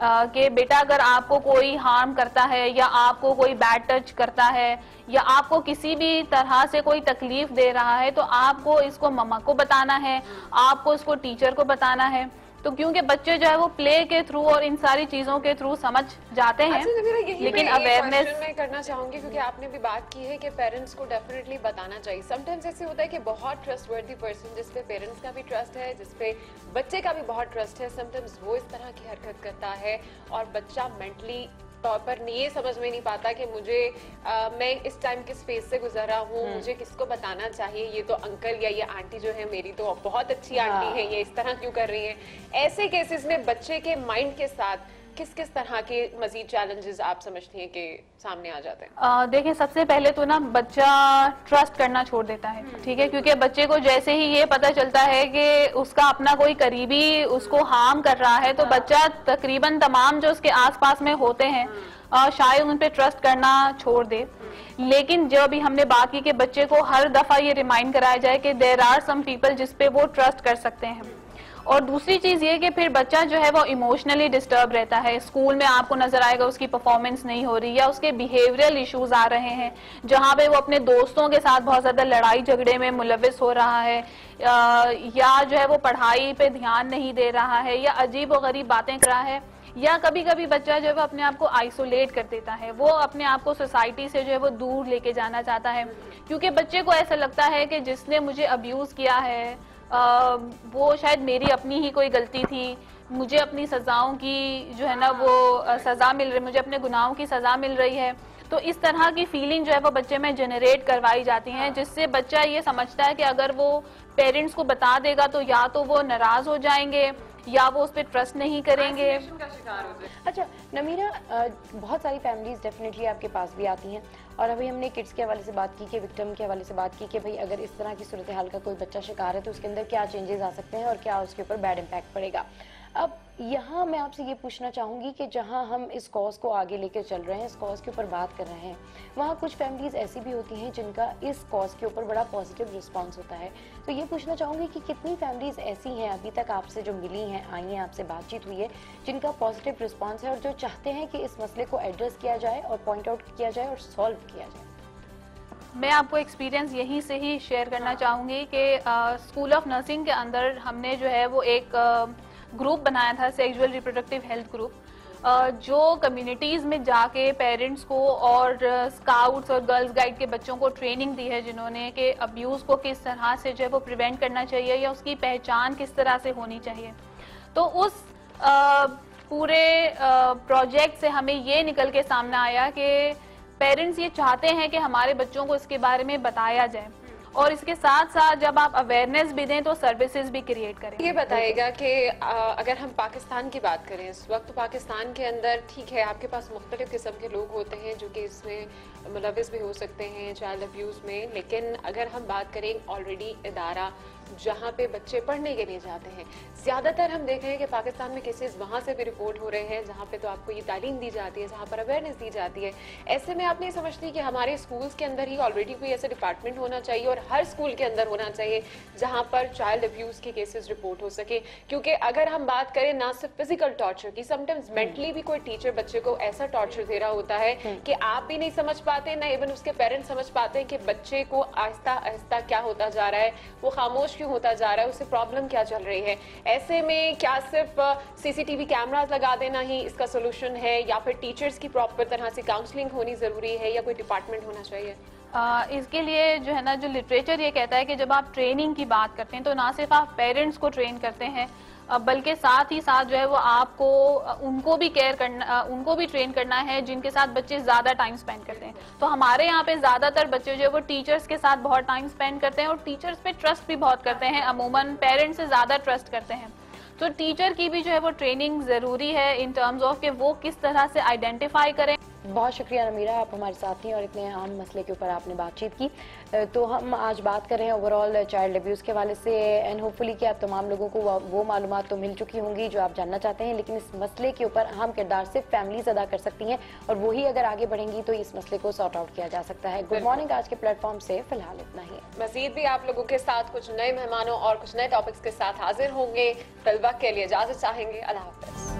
कि बेटा अगर आपको कोई हार्म करता है या आपको कोई बैड टच करता है या आपको किसी भी तरह से कोई तकलीफ दे रहा है तो आपको इसको मम्मा को बताना है, आपको इसको टीचर को बताना है। तो क्योंकि बच्चे जो है वो प्ले के थ्रू और इन सारी चीजों के थ्रू समझ जाते हैं। लेकिन अवेयरनेस मैं करना चाहूंगी क्योंकि आपने भी बात की है कि पेरेंट्स को डेफिनेटली बताना चाहिए। समटाइम्स ऐसे होता है कि बहुत ट्रस्टवर्दी पर्सन जिस पे पेरेंट्स का भी ट्रस्ट है, जिस पे बच्चे का भी बहुत ट्रस्ट है, समटाइम्स वो इस तरह की हरकत करता है और बच्चा मेंटली तौर पर ये समझ में नहीं पाता कि मुझे मैं इस टाइम किस फेज से गुजर रहा हूँ, मुझे किसको बताना चाहिए, ये तो अंकल या ये आंटी जो है मेरी तो बहुत अच्छी आंटी है, ये इस तरह क्यों कर रही है। ऐसे केसेस में बच्चे के माइंड के साथ किस किस तरह के मजीद चैलेंजेस आप समझती हैं कि सामने आ जाते हैं? देखिए, सबसे पहले तो ना बच्चा ट्रस्ट करना छोड़ देता है, ठीक है, क्योंकि बच्चे को जैसे ही ये पता चलता है कि उसका अपना कोई करीबी उसको हार्म कर रहा है, तो बच्चा तकरीबन तमाम जो उसके आसपास में होते हैं शायद उन पे ट्रस्ट करना छोड़ दे। लेकिन जो अभी हमने बात की कि बच्चे को हर दफा ये रिमाइंड कराया जाए कि देयर आर सम पीपल जिस पे वो ट्रस्ट कर सकते हैं। और दूसरी चीज ये कि फिर बच्चा जो है वो इमोशनली डिस्टर्ब रहता है, स्कूल में आपको नजर आएगा उसकी परफॉर्मेंस नहीं हो रही या उसके बिहेवियरल इश्यूज आ रहे हैं, जहां पे वो अपने दोस्तों के साथ बहुत ज्यादा लड़ाई झगड़े में मुलविस हो रहा है, या जो है वो पढ़ाई पे ध्यान नहीं दे रहा है, या अजीब और गरीब बातें कर रहा है, या कभी कभी बच्चा जो है वो अपने आप को आइसोलेट कर देता है, वो अपने आप को सोसाइटी से जो है वो दूर लेके जाना चाहता है, क्योंकि बच्चे को ऐसा लगता है कि जिसने मुझे अब्यूज किया है वो शायद मेरी अपनी ही कोई गलती थी, मुझे अपनी सजाओं की जो है ना वो सजा मिल रही, मुझे अपने गुनाहों की सजा मिल रही है। तो इस तरह की फीलिंग जो है वो बच्चे में जनरेट करवाई जाती हैं, जिससे बच्चा ये समझता है कि अगर वो पेरेंट्स को बता देगा तो या तो वो नाराज हो जाएंगे या वो उस पर ट्रस्ट नहीं करेंगे। अच्छा नमीरा, बहुत सारी फैमिलीज डेफिनेटली आपके पास भी आती हैं और अभी हमने किड्स के हवाले से बात की कि विक्टिम के हवाले से बात की कि भाई अगर इस तरह की सूरत हाल का कोई बच्चा शिकार है तो उसके अंदर क्या चेंजेस आ सकते हैं और क्या उसके ऊपर बैड इम्पैक्ट पड़ेगा। अब यहाँ मैं आपसे ये पूछना चाहूँगी कि जहाँ हम इस कॉज को आगे लेकर चल रहे हैं, इस कॉज के ऊपर बात कर रहे हैं, वहाँ कुछ फैमिलीज ऐसी भी होती हैं जिनका इस कॉज के ऊपर बड़ा पॉजिटिव रिस्पांस होता है। तो ये पूछना चाहूँगी कि कितनी फैमिलीज ऐसी हैं अभी तक आपसे जो मिली हैं, आई हैं, आपसे बातचीत हुई है, जिनका पॉजिटिव रिस्पॉन्स है और जो चाहते हैं कि इस मसले को एड्रेस किया जाए और पॉइंट आउट किया जाए और सॉल्व किया जाए। मैं आपको एक्सपीरियंस यहीं से ही शेयर करना चाहूँगी कि स्कूल ऑफ नर्सिंग के अंदर हमने जो है वो एक ग्रुप बनाया था, सेक्सुअल रिप्रोडक्टिव हेल्थ ग्रुप, जो कम्युनिटीज़ में जाके पेरेंट्स को और स्काउट्स और गर्ल्स गाइड के बच्चों को ट्रेनिंग दी है, जिन्होंने कि अब्यूज़ को किस तरह से जो है वो प्रिवेंट करना चाहिए या उसकी पहचान किस तरह से होनी चाहिए। तो उस पूरे प्रोजेक्ट से हमें ये निकल के सामने आया कि पेरेंट्स ये चाहते हैं कि हमारे बच्चों को इसके बारे में बताया जाए और इसके साथ साथ जब आप अवेयरनेस भी दें तो सर्विसेज भी क्रिएट करें। ये बताइएगा कि अगर हम पाकिस्तान की बात करें इस वक्त, तो पाकिस्तान के अंदर ठीक है आपके पास मुख्तलिफ किस्म के लोग होते हैं जो कि इसमें मुलविस भी हो सकते हैं चाइल्ड अब्यूज़ में, लेकिन अगर हम बात करें ऑलरेडी इदारा जहाँ पे बच्चे पढ़ने के लिए जाते हैं, ज़्यादातर हम देख रहे हैं कि पाकिस्तान में केसेस वहाँ से भी रिपोर्ट हो रहे हैं जहाँ पे तो आपको ये तालीम दी जाती है, जहाँ पर अवेयरनेस दी जाती है। ऐसे में आप नहीं समझती कि हमारे स्कूल्स के अंदर ही ऑलरेडी कोई ऐसा डिपार्टमेंट होना चाहिए और हर स्कूल के अंदर होना चाहिए जहाँ पर चाइल्ड अब्यूज़ के केसेस रिपोर्ट हो सके? क्योंकि अगर हम बात करें ना सिर्फ फिजिकल टॉर्चर की, समटाइम्स मेंटली भी कोई टीचर बच्चे को ऐसा टॉर्चर दे रहा होता है कि आप भी नहीं समझ पाते, ना इवन उसके पेरेंट्स समझ पाते हैं कि बच्चे को आहिस्ता आहिस्ता क्या होता जा रहा है, वो खामोश क्यों होता जा रहा है, उसे प्रॉब्लम क्या चल रही है। ऐसे में क्या सिर्फ सीसीटीवी कैमरास लगा देना ही इसका सोल्यूशन है या फिर टीचर्स की प्रॉपर तरह से काउंसलिंग होनी जरूरी है या कोई डिपार्टमेंट होना चाहिए? इसके लिए जो है ना, जो लिटरेचर ये कहता है कि जब आप ट्रेनिंग की बात करते हैं तो ना सिर्फ आप पेरेंट्स को ट्रेन करते हैं बल्कि साथ ही साथ जो है वो आपको उनको भी केयर करना, उनको भी ट्रेन करना है जिनके साथ बच्चे ज्यादा टाइम स्पेंड करते हैं। तो हमारे यहाँ पे ज्यादातर बच्चे जो है वो टीचर्स के साथ बहुत टाइम स्पेंड करते हैं और टीचर्स पे ट्रस्ट भी बहुत करते हैं, अमूमन पेरेंट्स से ज्यादा ट्रस्ट करते हैं। तो टीचर की भी जो है वो ट्रेनिंग जरूरी है इन टर्म्स ऑफ कि वो किस तरह से आइडेंटिफाई करें। बहुत शुक्रिया नमीरा, आप हमारे साथ थी और इतने अहम मसले के ऊपर आपने बातचीत की। तो हम आज बात कर रहे हैं ओवरऑल चाइल्ड अब्यूज़ के हवाले से एंड होपफुली कि आप तमाम लोगों को वो मालूमात तो मिल चुकी होंगी जो आप जानना चाहते हैं, लेकिन इस मसले के ऊपर अहम किरदार सिर्फ फैमिलीज अदा कर सकती हैं और वही अगर आगे बढ़ेंगी तो इस मसले को सॉर्ट आउट किया जा सकता है। गुड मॉर्निंग आज के प्लेटफॉर्म से फिलहाल इतना ही। मजीद भी आप लोगों के साथ कुछ नए मेहमानों और कुछ नए टॉपिक्स के साथ हाजिर होंगे। तलबा के लिए इजाजत चाहेंगे। अल्लाह हाफ़िज़।